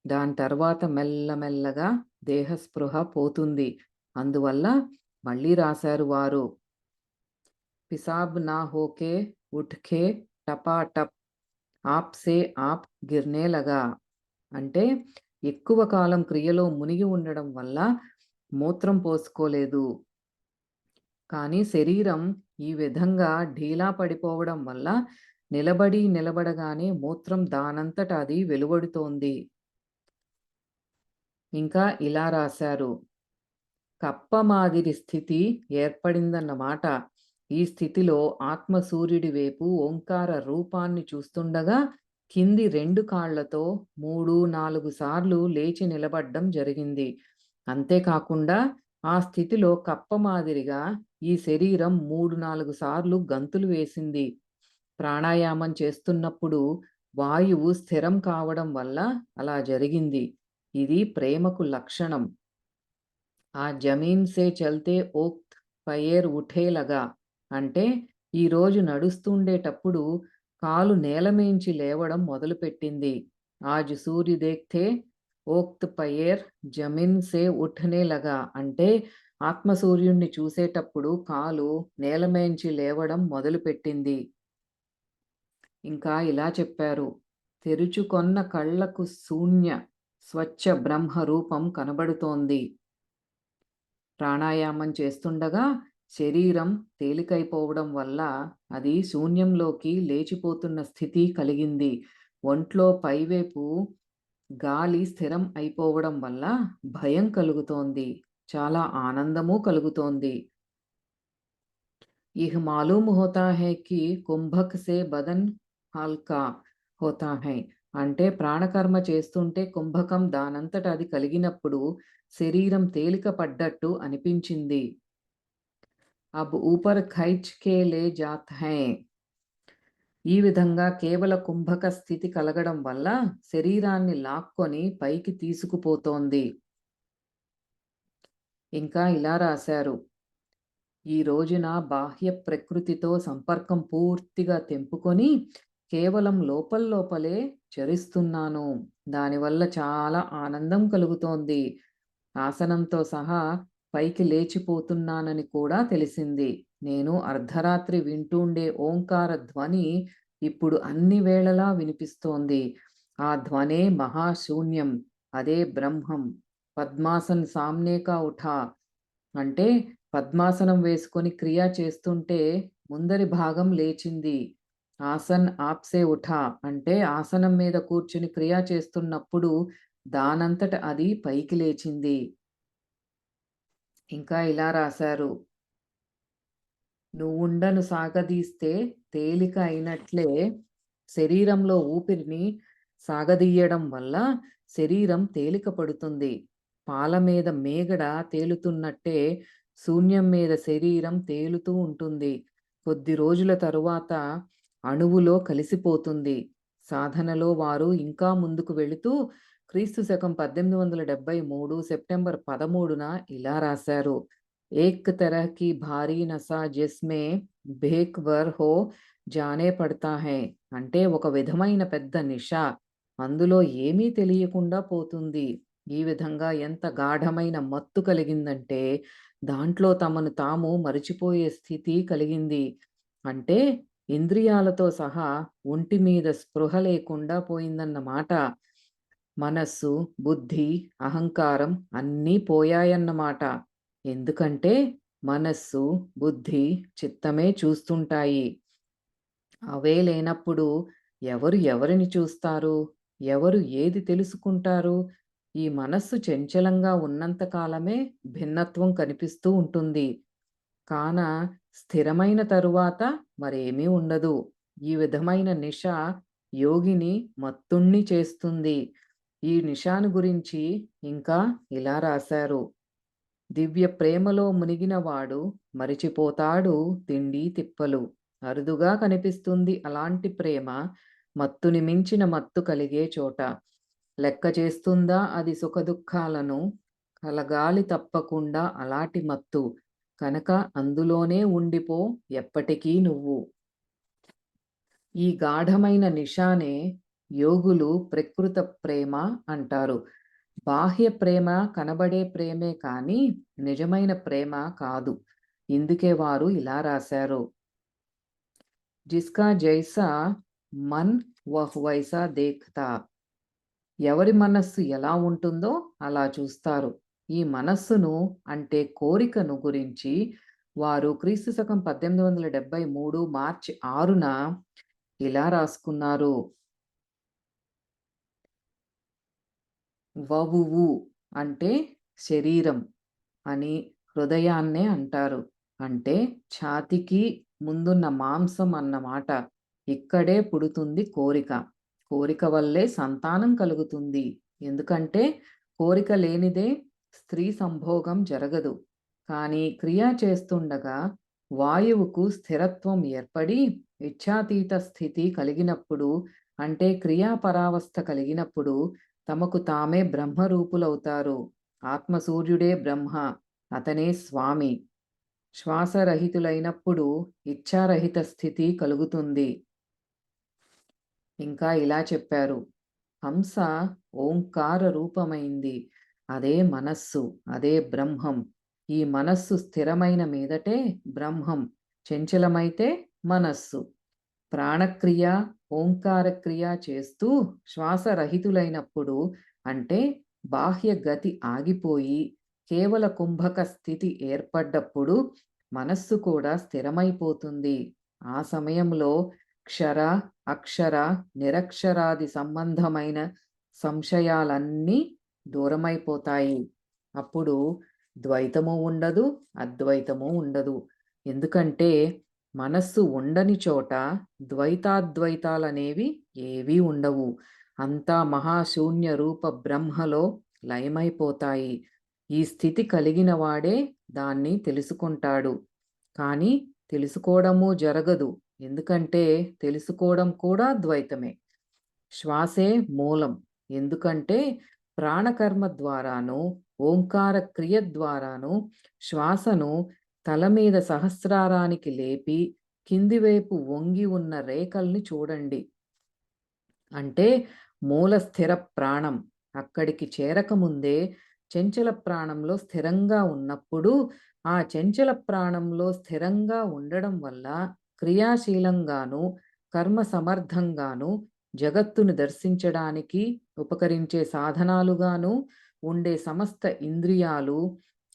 Speaker 1: దాని తర్వాత మెల్లమెల్లగా దేహస్పృహ పోతుంది. అందువల్ల మళ్ళీ రాశారు వారు, పిసాబ్ నా హోకే ఉఠ్కే టపాటప్ ఆప్సే ఆప్ గిర్నే లగా అంటే ఎక్కువ కాలం క్రియలో మునిగి ఉండడం వల్ల మూత్రం పోసుకోలేదు. కానీ శరీరం ఈ విధంగా ఢీలా పడిపోవడం వల్ల నిలబడగానే మూత్రం దానంతట అది వెలువడుతోంది. ఇంకా ఇలా రాశారు, కప్ప మాదిరి స్థితి ఏర్పడిందన్నమాట. ఈ స్థితిలో ఆత్మ సూర్యుడి వైపు ఓంకార రూపాన్ని చూస్తుండగా కింది 2 కాళ్లతో 3, 4 సార్లు లేచి నిలబడ్డం జరిగింది. అంతేకాకుండా ఆ స్థితిలో కప్ప మాదిరిగా ఈ శరీరం 3, 4 సార్లు గంతులు వేసింది. ప్రాణాయామం చేస్తున్నప్పుడు వాయువు స్థిరం కావడం వల్ల అలా జరిగింది. ఇది ప్రేమకు లక్షణం. ఆ జమీన్ సే చల్తే ఓక్త్ పయేర్ ఉఠేలగా అంటే ఈరోజు నడుస్తుండేటప్పుడు కాలు నేలమీంచి లేవడం మొదలుపెట్టింది. ఆజ్ సూర్య దేఖ్తే ఓక్త్ పయేర్ జమీన్ సే ఉఠనే లగా అంటే ఆత్మసూర్యుణ్ణి చూసేటప్పుడు కాలు నేలమేంచి లేవడం మొదలుపెట్టింది. ఇంకా ఇలా చెప్పారు, తెరుచుకొన్న కళ్ళకు శూన్య స్వచ్ఛ బ్రహ్మ రూపం కనబడుతోంది. ప్రాణాయామం చేస్తుండగా శరీరం తేలికైపోవడం వల్ల అది శూన్యంలోకి లేచిపోతున్న స్థితి కలిగింది. ఒంట్లో పైవైపు గాలి స్థిరం అయిపోవడం వల్ల భయం కలుగుతోంది. చాలా ఆనందము కలుగుతోంది. यह मालूम होता है कि कुंभक से बदन हल्का होता है అంటే ప్రాణకర్మ చేస్తుంటే కుంభకం దానంతట అది కలిగినప్పుడు శరీరం తేలిక పడ్డట్టు అనిపించింది. అబ్ ఊపర్ ఖైచ్ కే లే జాత్ హై. ఈ విధంగా కేవల కుంభక స్థితి కలగడం వల్ల శరీరాన్ని లాక్కొని పైకి తీసుకుపోతోంది. ఇంకా ఇలా రాశారు, ఈ రోజున బాహ్య ప్రకృతితో సంపర్కం పూర్తిగా తెంపుకొని కేవలం లోపలే చరిస్తున్నాను. దానివల్ల చాలా ఆనందం కలుగుతోంది. ఆసనంతో సహా పైకి లేచిపోతున్నానని కూడా తెలిసింది. నేను అర్ధరాత్రి వింటుండే ఓంకార ధ్వని ఇప్పుడు అన్ని వేళలా వినిపిస్తోంది. ఆ ధ్వనే మహాశూన్యం, అదే బ్రహ్మం. పద్మాసన్ సామ్నే కా ఉఠా అంటే పద్మాసనం వేసుకొని క్రియ చేస్తుంటే ముందరి భాగం లేచింది. ఆసన్ ఆప్సే ఉఠా అంటే ఆసనం మీద కూర్చుని క్రియ చేస్తున్నప్పుడు దానంతట అది పైకి లేచింది. ఇంకా ఇలా రాశారు. నువ్వుండను సాగదీస్తే తేలిక అయినట్లే శరీరంలో ఊపిరిని సాగదీయడం వల్ల శరీరం తేలిక పడుతుంది. పాల మీద మేగడ తేలుతున్నట్టే శూన్యం మీద శరీరం తేలుతూ ఉంటుంది. కొద్ది రోజుల తరువాత అణువులో కలిసిపోతుంది. సాధనలో వారు ఇంకా ముందుకు వెళుతూ క్రీస్తు శకం 1873 సెప్టెంబర్ 13న ఇలా రాశారు. ఏక్ तरह की भारी नशा जिसमें బేక్వర్ హో జానే పడతా హై అంటే ఒక విధమైన పెద్ద నిష, అందులో ఏమీ తెలియకుండా పోతుంది. ఈ విధంగా ఎంత గాఢమైన మత్తు కలిగిందంటే దాంట్లో తమను తాము మరిచిపోయే స్థితి కలిగింది. అంటే ఇంద్రియాలతో సహా ఒంటి మీద స్పృహ లేకుండా పోయిందన్నమాట. మనస్సు, బుద్ధి, అహంకారం అన్నీ పోయాయన్నమాట. ఎందుకంటే మనస్సు, బుద్ధి, చిత్తమే చూస్తుంటాయి. అవే లేనప్పుడు ఎవరు ఎవరిని చూస్తారు? ఎవరు ఏది తెలుసుకుంటారు? ఈ మనస్సు చంచలంగా ఉన్నంత కాలమే భిన్నత్వం కనిపిస్తూ ఉంటుంది. కాన స్థిరమైన తరువాత మరేమీ ఉండదు. ఈ విధమైన నిష యోగిని మత్తుణ్ణి చేస్తుంది. ఈ నిషాను గురించి ఇంకా ఇలా రాశారు. దివ్య ప్రేమలో మునిగినవాడు మరిచిపోతాడు తిండి తిప్పలు. అరుదుగా కనిపిస్తుంది అలాంటి ప్రేమ. మత్తుని మించిన మత్తు కలిగే చోట. లెక్క చేస్తుందా అది సుఖదుఖాలను? కలగాలి తప్పకుండా అలాంటి మత్తు. కనుక అందులోనే ఉండిపో ఎప్పటికీ నువ్వు. ఈ గాఢమైన నిషానే యోగులు ప్రకృత ప్రేమ అంటారు. బాహ్య ప్రేమ కనబడే ప్రేమే కానీ నిజమైన ప్రేమ కాదు. ఇందుకే వారు ఇలా రాశారు. జిస్కా జైసా మన్ వహ్ వైసా దేఖ్తా. ఎవరి మనస్సు ఎలా ఉంటుందో అలా చూస్తారు. ఈ మనస్సును అంటే కోరికను గురించి వారు క్రీస్తు శకం 1873 మార్చి 6న ఇలా రాసుకున్నారు. వవువు అంటే శరీరం అని హృదయాన్నే అంటారు. అంటే ఛాతీకి ముందున్న మాంసం అన్నమాట. ఇక్కడే పుడుతుంది కోరిక. కోరిక వల్లే సంతానం కలుగుతుంది. ఎందుకంటే కోరిక లేనిదే స్త్రీ సంభోగం జరగదు. కానీ క్రియ చేస్తుండగా వాయువుకు స్థిరత్వం ఏర్పడి ఇచ్ఛాతీత స్థితి కలిగినప్పుడు అంటే క్రియాపరావస్థ కలిగినప్పుడు తమకు తామే బ్రహ్మరూపులవుతారు. ఆత్మసూర్యుడే బ్రహ్మ, అతనే స్వామి. శ్వాసరహితులైనప్పుడు ఇచ్ఛారహిత స్థితి కలుగుతుంది. ఇంకా ఇలా చెప్పారు. హంస ఓంకార రూపమైంది. అదే మనస్సు, అదే బ్రహ్మం. ఈ మనస్సు స్థిరమైన మీదటే బ్రహ్మం, చంచలమైతే మనస్సు. ప్రాణక్రియ, ఓంకారక్రియ చేస్తూ శ్వాసరహితులైనప్పుడు అంటే బాహ్య గతి ఆగిపోయి కేవల కుంభక స్థితి ఏర్పడ్డప్పుడు మనస్సు కూడా స్థిరమైపోతుంది. ఆ సమయంలో క్షర, అక్షర, నిరక్షరాది సంబంధమైన సంశయాలన్నీ దూరమైపోతాయి. అప్పుడు ద్వైతము ఉండదు, అద్వైతము ఉండదు. ఎందుకంటే మనస్సు ఉండని చోట ద్వైతాద్వైతాలనేవి ఏవీ ఉండవు. అంతా మహాశూన్య రూప బ్రహ్మలో లయమైపోతాయి. ఈ స్థితి కలిగిన వాడే దాన్ని తెలుసుకుంటాడు. కానీ తెలుసుకోవడము జరగదు. ఎందుకంటే తెలుసుకోవడం కూడా ద్వైతమే. శ్వాసే మూలం. ఎందుకంటే ప్రాణకర్మ ద్వారాను ఓంకార క్రియ ద్వారాను శ్వాసను తల మీద సహస్రారానికి లేపి కింది వైపు వంగి ఉన్న రేఖల్ని చూడండి. అంటే మూల స్థిర ప్రాణం అక్కడికి చేరకముందే చంచల ప్రాణంలో స్థిరంగా ఉన్నప్పుడు ఆ చంచల ప్రాణంలో స్థిరంగా ఉండడం వల్ల క్రియాశీలంగాను, కర్మ సమర్థంగాను, జగత్తును దర్శించడానికి ఉపకరించే సాధనాలుగాను ఉండే సమస్త ఇంద్రియాలు,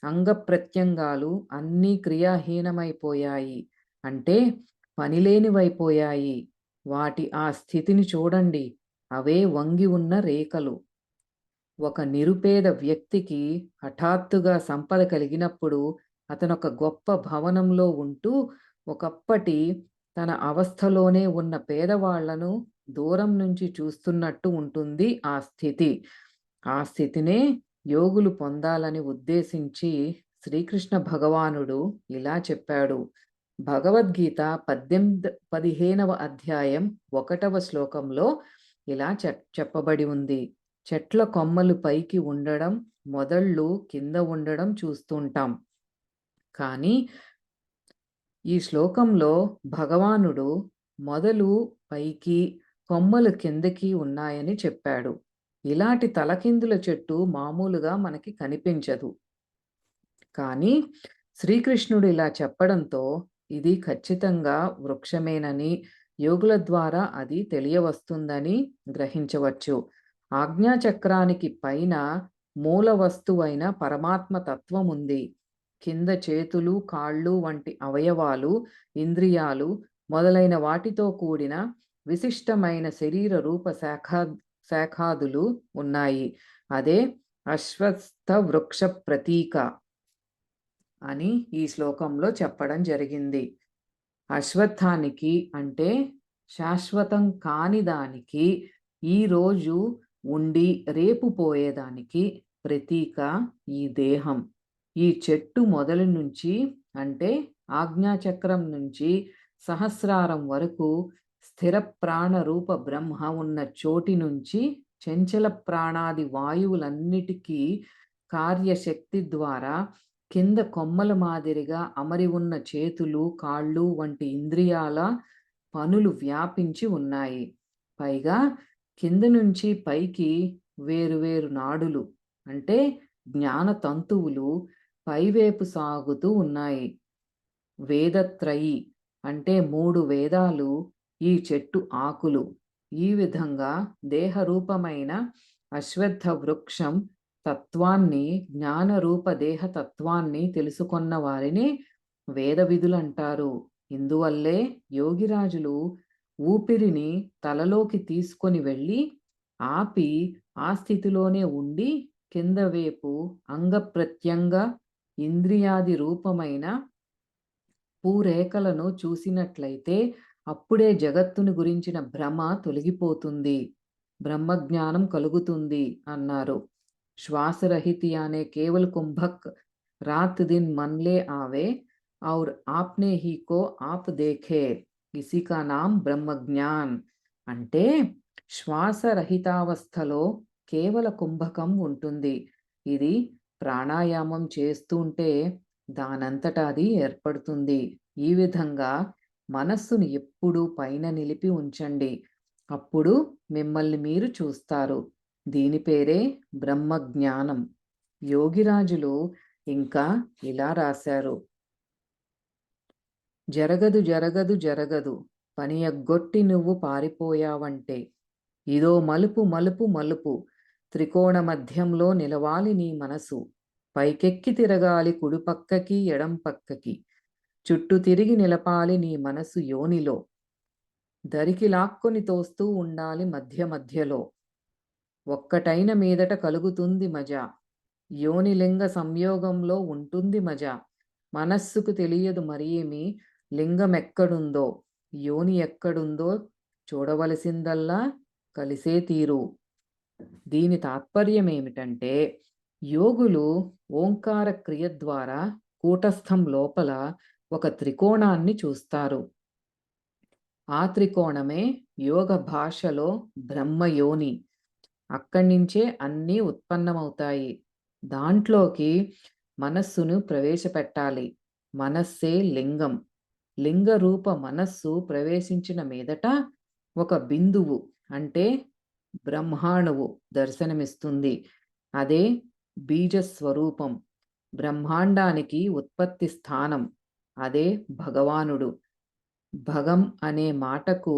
Speaker 1: అంగప్రత్యంగాలు అన్నీ క్రియాహీనమైపోయాయి. అంటే పనిలేనివైపోయాయి. వాటి ఆ స్థితిని చూడండి. అవే వంగి ఉన్న రేఖలు. ఒక నిరుపేద వ్యక్తికి హఠాత్తుగా సంపద కలిగినప్పుడు అతనొక గొప్ప భవనంలో ఉంటూ ఒకప్పటి తన అవస్థలోనే ఉన్న పేదవాళ్లను దూరం నుంచి చూస్తున్నట్టు ఉంటుంది ఆ స్థితి. ఆ స్థితినే యోగులు పొందాలని ఉద్దేశించి శ్రీకృష్ణ భగవానుడు ఇలా చెప్పాడు. భగవద్గీత 15వ అధ్యాయం 1వ శ్లోకంలో ఇలా చెప్పబడి ఉంది. చెట్ల కొమ్మలు పైకి ఉండడం, మొదళ్ళు కింద ఉండడం చూస్తుంటాం. కానీ ఈ శ్లోకంలో భగవానుడు మొదలు పైకి, కొమ్మలు కిందకి ఉన్నాయని చెప్పాడు. ఇలాంటి తలకిందుల చెట్టు మామూలుగా మనకి కనిపించదు. కానీ శ్రీకృష్ణుడు ఇలా చెప్పడంతో ఇది ఖచ్చితంగా వృక్షమేనని, యోగుల ద్వారా అది తెలియవస్తుందని గ్రహించవచ్చు. ఆజ్ఞాచక్రానికి పైన మూల వస్తువైన పరమాత్మ తత్వం ఉంది. కింద చేతులు, కాళ్ళు వంటి అవయవాలు, ఇంద్రియాలు మొదలైన వాటితో కూడిన విశిష్టమైన శరీర రూప శాఖాదులు ఉన్నాయి. అదే అశ్వత్థ వృక్ష ప్రతీక అని ఈ శ్లోకంలో చెప్పడం జరిగింది. అశ్వత్థానికి అంటే శాశ్వతం కాని దానికి, ఈరోజు ఉండి రేపు పోయేదానికి ప్రతీక ఈ దేహం. ఈ చెట్టు మొదలు నుంచి అంటే ఆజ్ఞాచక్రం నుంచి సహస్రారం వరకు స్థిర ప్రాణ రూప బ్రహ్మ ఉన్న చోటి నుంచి చంచల ప్రాణాది వాయువులన్నిటికీ కార్యశక్తి ద్వారా కింద కొమ్మల మాదిరిగా అమరి ఉన్న చేతులు, కాళ్ళు వంటి ఇంద్రియాల పనులు వ్యాపించి ఉన్నాయి. పైగా కింద నుంచి పైకి వేరువేరు నాడులు అంటే జ్ఞాన తంతువులు పైవేపు సాగుతూ ఉన్నాయి. వేదత్రయి అంటే 3 వేదాలు ఈ చెట్టు ఆకులు. ఈ విధంగా దేహరూపమైన అశ్వత్థ వృక్షం తత్వాన్ని, జ్ఞానరూప దేహ తత్వాన్ని తెలుసుకొన్న వారిని వేద విధులంటారు. ఇందువల్లే యోగిరాజులు ఊపిరిని తలలోకి తీసుకొని వెళ్ళి ఆపి ఆ స్థితిలోనే ఉండి కింద వైపు అంగప్రత్యంగ ఇంద్రియాది రూపమైన పూరేఖలను చూసినట్లయితే అప్పుడే జగత్తుని గురించిన భ్రమ తొలగిపోతుంది, బ్రహ్మజ్ఞానం కలుగుతుంది అన్నారు. श्वासरहित याने केवल कुंभक रात दिन मन ले आवे और आपने ही को आप देखे, इसी का नाम బ్రహ్మజ్ఞాన్. అంటే శ్వాసరహితావస్థలో కేవల కుంభకం ఉంటుంది. ఇది ప్రాణాయామం చేస్తుంటే దానంతటా అది ఏర్పడుతుంది. ఈ విధంగా మనస్సును ఎప్పుడూ పైన నిలిపి ఉంచండి. అప్పుడు మిమ్మల్ని మీరు చూస్తారు. దీని పేరే బ్రహ్మజ్ఞానం. యోగిరాజులు ఇంకా ఇలా రాశారు. జరగదు జరగదు జరగదు పని ఎగ్గొట్టి నువ్వు పారిపోయావంటే, ఇదో మలుపు మలుపు మలుపు, త్రికోణ మధ్యంలో నిలవాలి నీ మనసు, పైకెక్కి తిరగాలి కుడిపక్కకి ఎడం పక్కకి, చుట్టూ తిరిగి నిలపాలి నీ మనసు యోనిలో, దరికి లాక్కొని తోస్తూ ఉండాలి మధ్య మధ్యలో, ఒక్కటైన మీదట కలుగుతుంది మజా, యోనిలింగ సంయోగంలో ఉంటుంది మజా, మనస్సుకు తెలియదు మరేమి లింగమెక్కడుందో, యోని ఎక్కడుందో చూడవలసిందల్లా కలిసే తీరు. దీని తాత్పర్యం ఏమిటంటే యోగులు ఓంకార క్రియ ద్వారా కూటస్థం లోపల ఒక త్రికోణాన్ని చూస్తారు. ఆ త్రికోణమే యోగ భాషలో బ్రహ్మయోని. అక్కడి నుంచే అన్నీ ఉత్పన్నమవుతాయి. దాంట్లోకి మనస్సును ప్రవేశపెట్టాలి. మనస్సే లింగం. లింగ రూప మనస్సు ప్రవేశించిన మీదట ఒక బిందువు అంటే బ్రహ్మాణువు దర్శనమిస్తుంది. అదే బీజస్వరూపం. బ్రహ్మాండానికి ఉత్పత్తి స్థానం, అదే భగవానుడు. భగం అనే మాటకు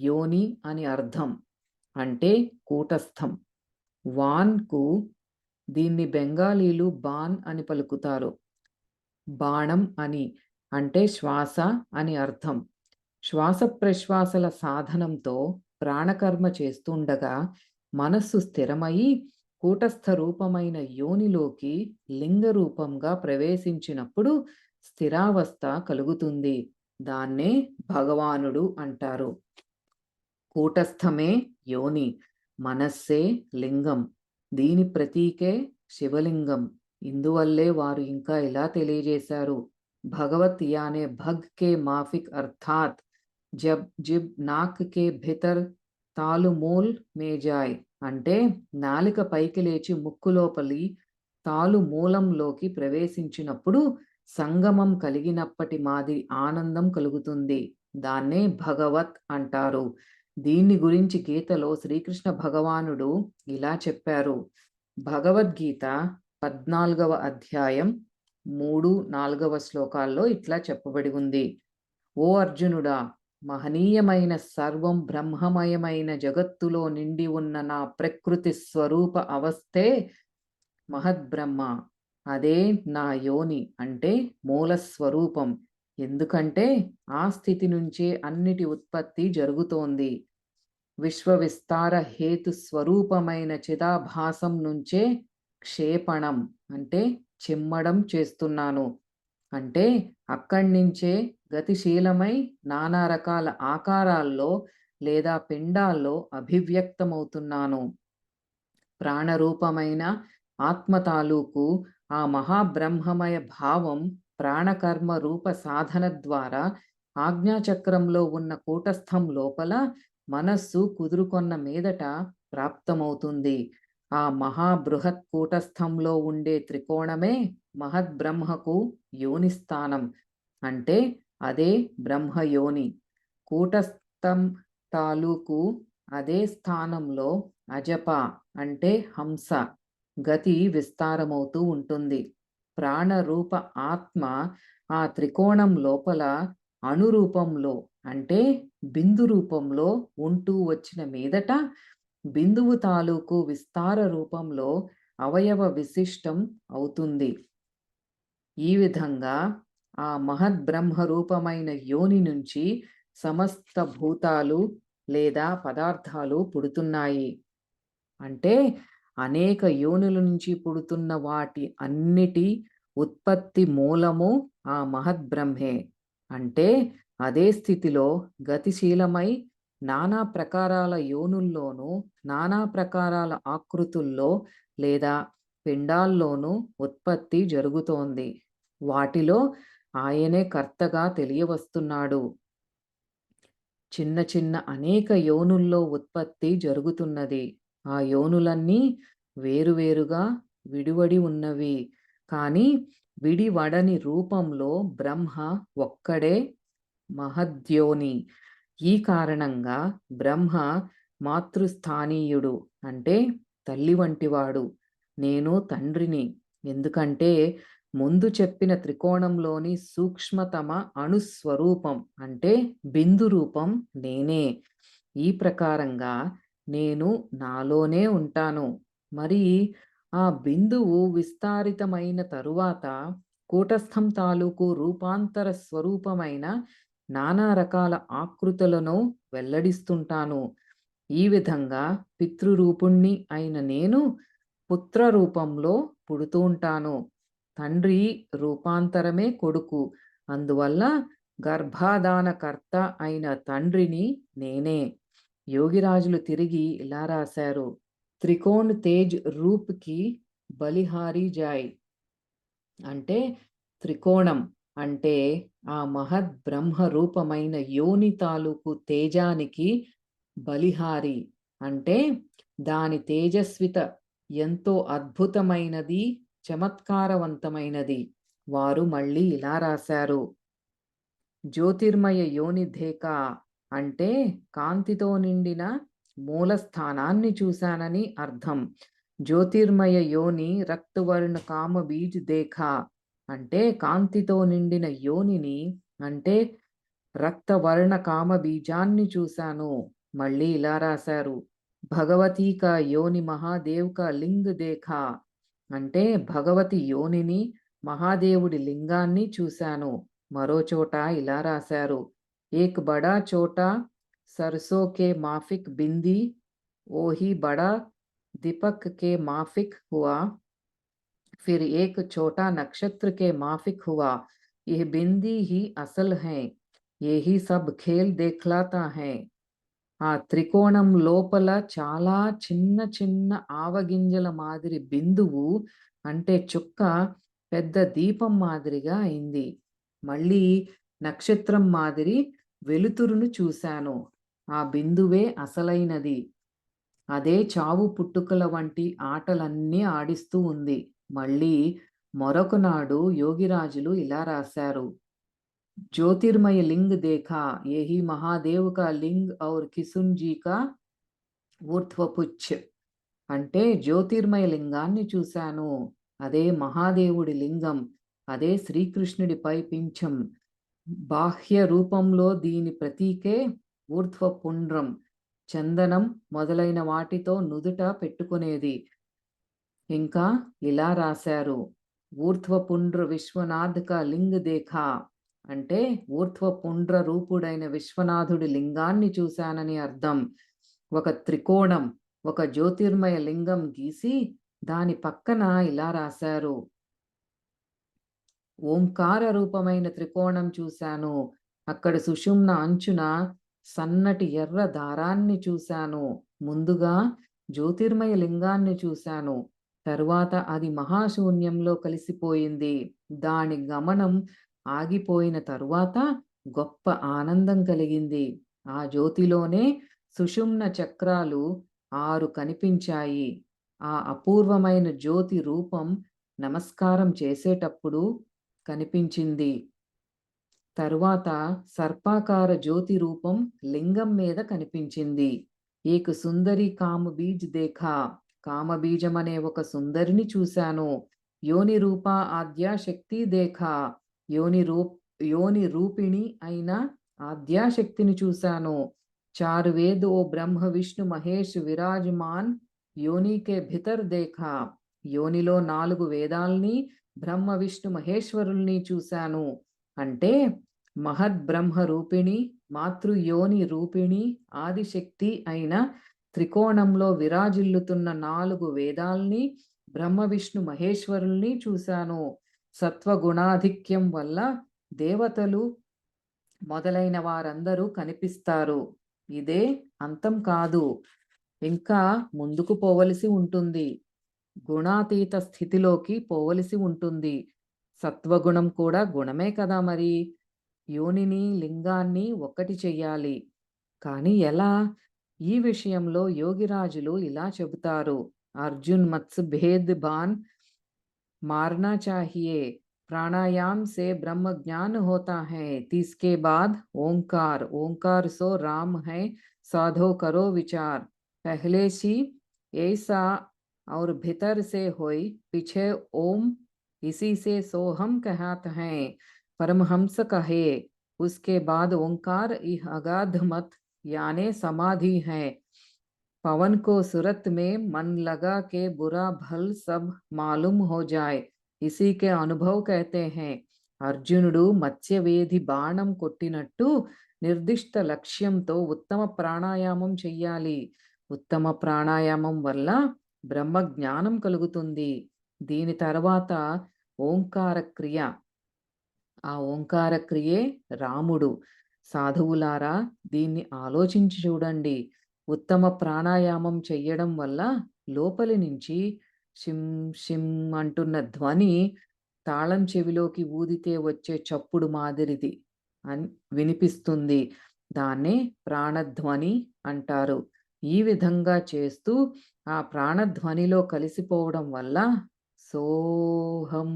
Speaker 1: యోని అని అర్థం, అంటే కూటస్థం. వాన్కు దీన్ని బెంగాలీలు బాన్ అని పలుకుతారు. బాణం అని అంటే శ్వాస అని అర్థం. శ్వాస ప్రశ్వాసల సాధనంతో ప్రాణకర్మ చేస్తుండగా మనస్సు స్థిరమై కూటస్థ రూపమైన యోనిలోకి లింగ రూపంగా ప్రవేశించినప్పుడు స్థిరావస్థ కలుగుతుంది. దాన్నే భగవానుడు అంటారు. కూటస్థమే యోని, మనస్సే లింగం. దీని ప్రతీకే శివలింగం. ఇందువల్లే వారు ఇంకా ఇలా తెలియజేశారు, భగవత్ యానే భగ్ కే మాఫిక్ అర్థాత్ జబ్ జిబ్ నాక్ కే భితర్ తాలు మూల్ మే జాయ్. అంటే నాలిక పైకి లేచి ముక్కు లోపలి తాలు మూలంలోకి ప్రవేశించినప్పుడు సంగమం కలిగినప్పటి మాదిరి ఆనందం కలుగుతుంది. దాన్నే భగవత్ అంటారు. దీన్ని గురించి గీతలో శ్రీకృష్ణ భగవానుడు ఇలా చెప్పారు. భగవద్గీత 14వ అధ్యాయం 3-4 శ్లోకాల్లో ఇట్లా చెప్పబడి ఉంది. ఓ అర్జునుడా, మహనీయమైన సర్వం బ్రహ్మమయమైన జగత్తులో నిండి ఉన్న నా ప్రకృతి స్వరూప అవస్థే మహద్బ్రహ్మ. అదే నా యోని అంటే మూల స్వరూపం. ఎందుకంటే ఆ స్థితి నుంచే అన్నిటి ఉత్పత్తి జరుగుతోంది. విశ్వ విస్తార హేతు స్వరూపమైన చిదాభాసం నుంచే క్షేపణం అంటే చిమ్మడం చేస్తున్నాను. అంటే అక్కడి నుంచే గతిశీలమై నానా రకాల ఆకారాల్లో లేదా పిండాల్లో అభివ్యక్తమవుతున్నాను. ప్రాణరూపమైన ఆత్మ తాలూకు ఆ మహాబ్రహ్మమయ భావం ప్రాణకర్మ రూప సాధన ద్వారా ఆజ్ఞాచక్రంలో ఉన్న కూటస్థం లోపల మనస్సు కుదురుకొన్న మీదట ప్రాప్తమవుతుంది. ఆ మహాబృహత్ కూటస్థంలో ఉండే త్రికోణమే మహద్బ్రహ్మకు యోనిస్థానం. అంటే అదే బ్రహ్మయోని. కూటస్థం తాలూకు అదే స్థానంలో అజప అంటే హంస గతి విస్తారమవుతూ ఉంటుంది. ప్రాణరూప ఆత్మ ఆ త్రికోణం లోపల అణురూపంలో అంటే బిందు రూపంలో ఉంటూ వచ్చిన మీదట బిందువు తాలూకు విస్తార రూపంలో అవయవ విశిష్టం అవుతుంది. ఈ విధంగా ఆ మహద్బ్రహ్మ రూపమైన యోని నుంచి సమస్త భూతాలు లేదా పదార్థాలు పుడుతున్నాయి. అంటే అనేక యోనుల నుంచి పుడుతున్న వాటి అన్నిటి ఉత్పత్తి మూలము ఆ మహద్బ్రహ్మే. అంటే అదే స్థితిలో గతిశీలమై నానా ప్రకారాల యోనుల్లోనూ నానా ప్రకారాల ఆకృతుల్లో లేదా పిండాల్లోనూ ఉత్పత్తి జరుగుతోంది. వాటిలో ఆయనే కర్తగా తెలియవస్తున్నాడు. చిన్న చిన్న అనేక యోనుల్లో ఉత్పత్తి జరుగుతున్నది. ఆ యోనులన్నీ వేరువేరుగా విడివడి ఉన్నవి. కానీ విడివడని రూపంలో బ్రహ్మ ఒక్కడే మహద్యోని. ఈ కారణంగా బ్రహ్మ మాతృస్థానీయుడు అంటే తల్లి వంటివాడు. నేను తండ్రిని. ఎందుకంటే ముందు చెప్పిన త్రికోణంలోని సూక్ష్మతమ అణుస్వరూపం అంటే బిందు రూపం నేనే. ఈ ప్రకారంగా నేను నాలోనే ఉంటాను. మరి ఆ బిందువు విస్తారితమైన తరువాత కూటస్థం తాలూకు రూపాంతర స్వరూపమైన నానా రకాల ఆకృతులను వెల్లడిస్తుంటాను. ఈ విధంగా పితృరూపుణ్ణి అయిన నేను పుత్ర రూపంలో పుడుతూ ఉంటాను. తండ్రి రూపాంతరమే కొడుకు. అందువల్ల గర్భాధానకర్త అయిన తండ్రిని నేనే. యోగిరాజులు తిరిగి ఇలా రాశారు, త్రికోణ్ తేజ్ రూప్కి బలిహారీ జాయ్. అంటే త్రికోణం అంటే ఆ మహద్ బ్రహ్మ రూపమైన యోని తాలూకు తేజానికి బలిహారి. అంటే దాని తేజస్విత ఎంతో అద్భుతమైనది, చమత్కారవంతమైనది. వారు మళ్ళీ ఇలా రాశారు, జ్యోతిర్మయ యోనిధేక అంటే కాంతితో నిండిన మూలస్థానాన్ని చూశానని అర్థం. జ్యోతిర్మయ యోని రక్తవర్ణ కామ బీజ్ దేఖా అంటే కాంతితో నిండిన యోనిని అంటే రక్తవర్ణ కామ బీజాన్ని చూశాను. మళ్ళీ ఇలా రాశారు. భగవతీ కా యోని మహాదేవ్ కా లింగ్ దేఖా అంటే భగవతి యోనిని మహాదేవుడి లింగాన్ని చూశాను. మరో చోట ఇలా రాశారు. ఏక్ బడా చోటా सरसों के माफिक बिंदी वही बड़ा दीपक के माफिक हुआ फिर एक छोटा नक्षत्र के माफिक हुआ यह बिंदी ही असल है यही सब खेल देखलाता है ఆ త్రికోణం లోపల చాలా చిన్న చిన్న ఆవగింజల మాదిరి బిందువు అంటే చుక్క పెద్ద దీపం మాదిరిగా అయింది. మళ్ళీ నక్షత్రం మాదిరి వెలుతురును చూశాను. ఆ బిందువే అసలైనది. అదే చావు పుట్టుకల వంటి ఆటలన్నీ ఆడిస్తూ ఉంది. మళ్ళీ మరొకనాడు యోగిరాజులు ఇలా రాశారు. ज्योतिर्मय लिंग देखा यही महादेव का लिंग और किशुन जी का ఊర్ధ్వపుచ్చ్ అంటే జ్యోతిర్మయ లింగాన్ని చూశాను. అదే మహాదేవుడి లింగం. అదే శ్రీకృష్ణుడిపై పింఛం. బాహ్య రూపంలో దీని ప్రతీకే ఊర్ధ్వపుండ్రం చందనం మొదలైన వాటితో నుదుట పెట్టుకునేది. ఇంకా ఇలా రాశారు. ఊర్ధ్వపుండ్ర విశ్వనాథ్ కా లింగ్ దేఖా అంటే ఊర్ధ్వపుండ్ర రూపుడైన విశ్వనాథుడి లింగాన్ని చూశానని అర్థం. ఒక త్రికోణం ఒక జ్యోతిర్మయ లింగం గీసి దాని పక్కన ఇలా రాశారు. ఓంకార రూపమైన త్రికోణం చూశాను. అక్కడ సుషుమ్న అంచున సన్నటి ఎర్ర దారాన్ని చూశాను. ముందుగా జ్యోతిర్మయ లింగాన్ని చూశాను. తరువాత అది మహాశూన్యంలో కలిసిపోయింది. దాని గమనం ఆగిపోయిన తరువాత గొప్ప ఆనందం కలిగింది. ఆ జ్యోతిలోనే సుషుమ్న చక్రాలు 6 కనిపించాయి. ఆ అపూర్వమైన జ్యోతి రూపం నమస్కారం చేసేటప్పుడు కనిపించింది. తరువాత సర్పాకార జ్యోతి రూపం లింగం మీద కనిపించింది. ఏక సుందరి కామబీజ్ దేఖా కామబీజం అనే ఒక సుందరిని చూశాను. యోని రూప ఆద్యాశక్తి దేఖా యోని రూపిణి అయిన ఆద్యాశక్తిని చూశాను. చారు వేద ఓ బ్రహ్మ విష్ణు మహేష్ విరాజమాన్ యోనికే భితర్ దేఖా యోనిలో 4 వేదాల్ని బ్రహ్మ విష్ణు మహేశ్వరుల్ని చూశాను. అంటే మహద్ బ్రహ్మ రూపిణి మాతృయోని రూపిణి ఆదిశక్తి అయిన త్రికోణంలో విరాజిల్లుతున్న 4 వేదాల్ని బ్రహ్మ విష్ణు మహేశ్వరుల్ని చూశాను. సత్వగుణాధిక్యం వల్ల దేవతలు మొదలైన వారందరూ కనిపిస్తారు. ఇదే అంతం కాదు, ఇంకా ముందుకు పోవలసి ఉంటుంది. గుణాతీత స్థితిలోకి పోవలసి ఉంటుంది. సత్వగుణం కూడా గుణమే కదా మరి. యోనిని లింగాన్ని ఒక్కటి చెయ్యాలి. కానీ ఎలా? ఈ విషయంలో యోగిరాజులు ఇలా చెబుతారు. అర్జున్ మత్స్ భేద్ బాన్ मारना चाहिए प्राणायाम से ब्रह्म ज्ञान होता है तीसके बाद ओंकार सो राम है साधो करो विचार पहले सी ऐसा और भीतर से होई पीछे ओम इसी से सोहम कहते हैं परमहंस कहे उसके बाद ओंकार यह अगाध मत यानी समाधि है पवन को सूरत में मन लगा के बुरा भल सब मालूम हो जाए इसी के अनुभव कहते हैं. అర్జునుడు మత్స్యవేధి బాణం కొట్టినట్టు నిర్దిష్ట లక్ష్యంతో ఉత్తమ ప్రాణాయామం చెయ్యాలి. ఉత్తమ ప్రాణాయామం వల్ల బ్రహ్మ జ్ఞానం కలుగుతుంది. దీని తర్వాత ఓంకార క్రియ. ఆ ఓంకార క్రియే రాముడు. సాధువులారా దీన్ని ఆలోచించి చూడండి. ఉత్తమ ప్రాణాయామం చెయ్యడం వల్ల లోపలి నుంచి షిం షిం అంటున్న ధ్వని తాళం చెవిలోకి ఊదితే వచ్చే చప్పుడు మాదిరిది అని వినిపిస్తుంది. దాన్నే ప్రాణధ్వని అంటారు. ఈ విధంగా చేస్తూ ఆ ప్రాణధ్వనిలో కలిసిపోవడం వల్ల సోహం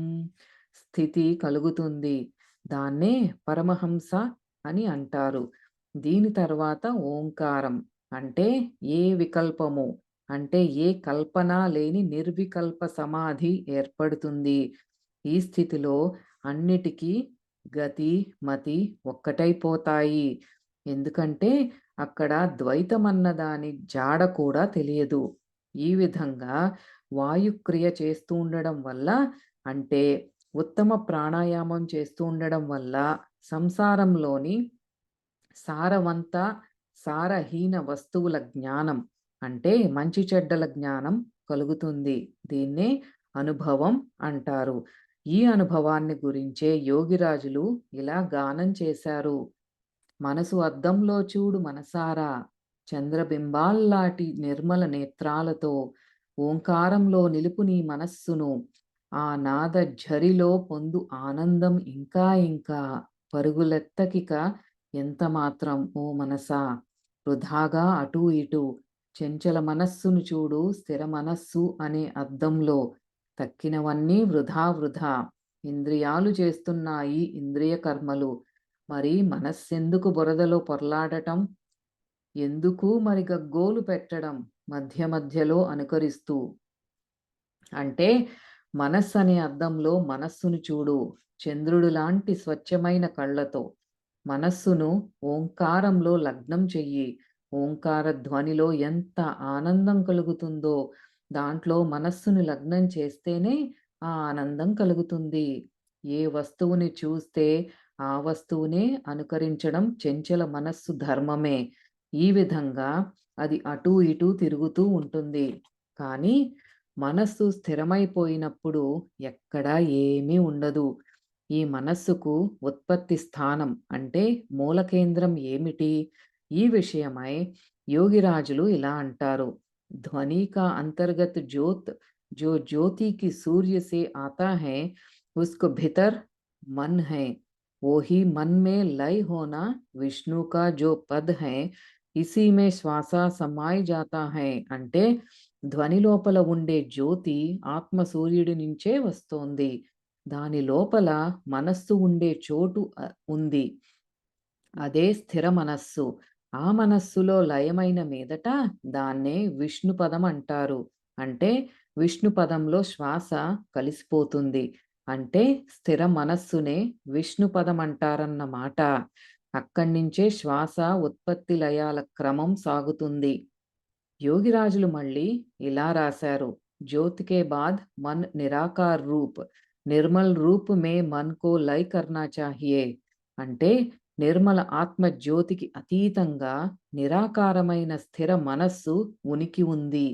Speaker 1: స్థితి కలుగుతుంది. దాన్నే పరమహంస అని అంటారు. దీని తర్వాత ఓంకారం అంటే ఏ వికల్పము అంటే ఏ కల్పన లేని నిర్వికల్ప సమాధి ఏర్పడుతుంది. ఈ స్థితిలో అన్నిటికీ గతి, మతి ఒక్కటైపోతాయి. ఎందుకంటే అక్కడ ద్వైతమన్న దాని జాడ కూడా తెలియదు. ఈ విధంగా వాయుక్రియ చేస్తూ ఉండడం వల్ల, అంటే ఉత్తమ ప్రాణాయామం చేస్తూ ఉండడం వల్ల సంసారంలోని సారవంత, సారహీన వస్తువుల జ్ఞానం, అంటే మంచి చెడ్డల జ్ఞానం కలుగుతుంది. దీన్నే అనుభవం అంటారు. ఈ అనుభవాన్ని గురించే యోగిరాజులు ఇలా గానం చేశారు. మనసు అద్దంలో చూడు మనసారా, చంద్రబింబాల్లాటి నిర్మల నేత్రాలతో ఓంకారంలో నిలుపు నీ మనస్సును, ఆ నాద ఝరిలో పొందు ఆనందం ఇంకా ఇంకా, పరుగులెత్తకిక ఎంత మాత్రం ఓ మనసా, వృధాగా అటూ ఇటూ చెంచల మనస్సును చూడు స్థిర మనస్సు అనే అద్దంలో, తక్కినవన్నీ వృధా వృధా, ఇంద్రియాలు చేస్తున్నాయి ఇంద్రియ కర్మలు, మరి మనస్సెందుకు బురదలో పొర్లాడటం, ఎందుకు మరి గగ్గోలు పెట్టడం మధ్య మధ్యలో అనుకరిస్తూ. అంటే మనస్సు అనే అద్దంలో మనస్సును చూడు, చంద్రుడు లాంటి స్వచ్ఛమైన కళ్ళతో. మనస్సును ఓంకారంలో లగ్నం చెయ్యి. ఓంకార ధ్వనిలో ఎంత ఆనందం కలుగుతుందో, దాంట్లో మనస్సును లగ్నం చేస్తేనే ఆ ఆనందం కలుగుతుంది. ఏ వస్తువుని చూస్తే ఆ వస్తువునే అనుకరించడం చెంచల మనస్సు ధర్మమే. ఈ విధంగా అది అటూ ఇటూ తిరుగుతూ ఉంటుంది. కానీ మనస్సు స్థిరమైపోయినప్పుడు ఎక్కడా ఏమీ ఉండదు. ఈ మనస్సుకు ఉత్పత్తి స్థానం, అంటే మూల కేంద్రం ఏమిటి? ఈ విషయమై యోగిరాజులు ఇలా అంటారు. ధ్వని కా అంతర్గత్ జ్యోత్ जो ज्योति की सूर्य से आता है उसको भीतर मन है, वो ही मन में लय होना विष्णु का जो पद है इसी में శ్వాస సమాయి జాతా హై. అంటే ధ్వని లోపల ఉండే జ్యోతి ఆత్మ సూర్యుడి నుంచే వస్తోంది. దాని లోపల మనస్సు ఉండే చోటు ఉంది. అదే స్థిర మనస్సు. ఆ మనస్సులో లయమైన మీదట దాన్నే విష్ణు పదం అంటారు. అంటే విష్ణు పదంలో శ్వాస కలిసిపోతుంది. అంటే స్థిర మనస్సునే విష్ణు పదం అంటారన్నమాట. అక్కడి నుంచే శ్వాస ఉత్పత్తి లయాల క్రమం సాగుతుంది. యోగిరాజులు మళ్ళీ ఇలా రాశారు. జ్యోతికే బాద్ మన్ నిరాకార్ రూప్, నిర్మల్ రూప్ మే మన్ కో లయ్ కర్నా చాహియే. అంటే నిర్మల ఆత్మ జ్యోతికి అతీతంగా నిరాకారమైన స్థిర మనస్సు ఉనికి ఉంది.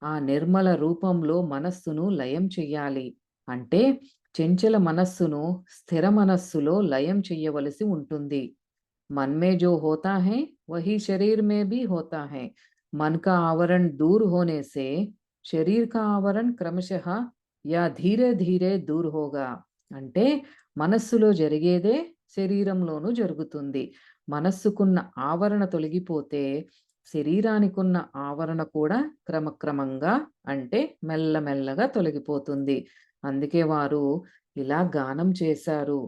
Speaker 1: ఆ నిర్మల రూపంలో మనస్సును లయం చెయ్యాలి. అంటే చెంచల మనస్సును స్థిర మనస్సులో లయం చెయ్యవలసి ఉంటుంది. मन में जो होता है वही शरीर में भी होता है. मन का आवरण दूर होने से शरीर का आवरण क्रमशः या धीरे धीरे दूर होगा. అంటే మనస్సులో జరిగేదే శరీరంలోనూ జరుగుతుంది. మనస్సుకున్న ఆవరణ తొలగిపోతే శరీరానికున్న ఆవరణ కూడా క్రమక్రమంగా, అంటే మెల్లమెల్లగా తొలగిపోతుంది. అందుకే వారు ఇలా గానం చేశారు.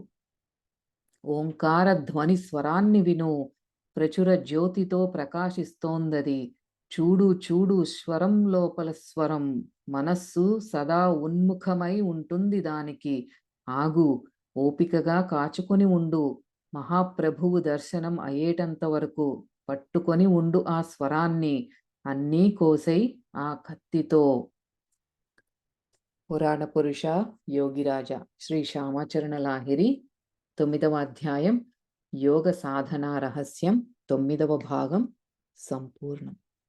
Speaker 1: ఓంకార ధ్వని స్వరాన్ని విను, ప్రచుర జ్యోతితో ప్రకాశిస్తోందది. చూడు చూడు స్వరం లోపల స్వరం, మనస్సు సదా ఉన్ముఖమై ఉంటుంది దానికి. ఆగు, ఓపికగా కాచుకొని ఉండు, మహాప్రభువు దర్శనం అయ్యేటంత వరకు పట్టుకొని ఉండు ఆ స్వరాన్ని, అన్నీ కోసై ఆ కత్తితో. పురాణ పురుష యోగిరాజ శ్రీ శ్యామాచరణ లాహిరి 9వ అధ్యాయం యోగ సాధనా రహస్యం 9వ భాగం సంపూర్ణం.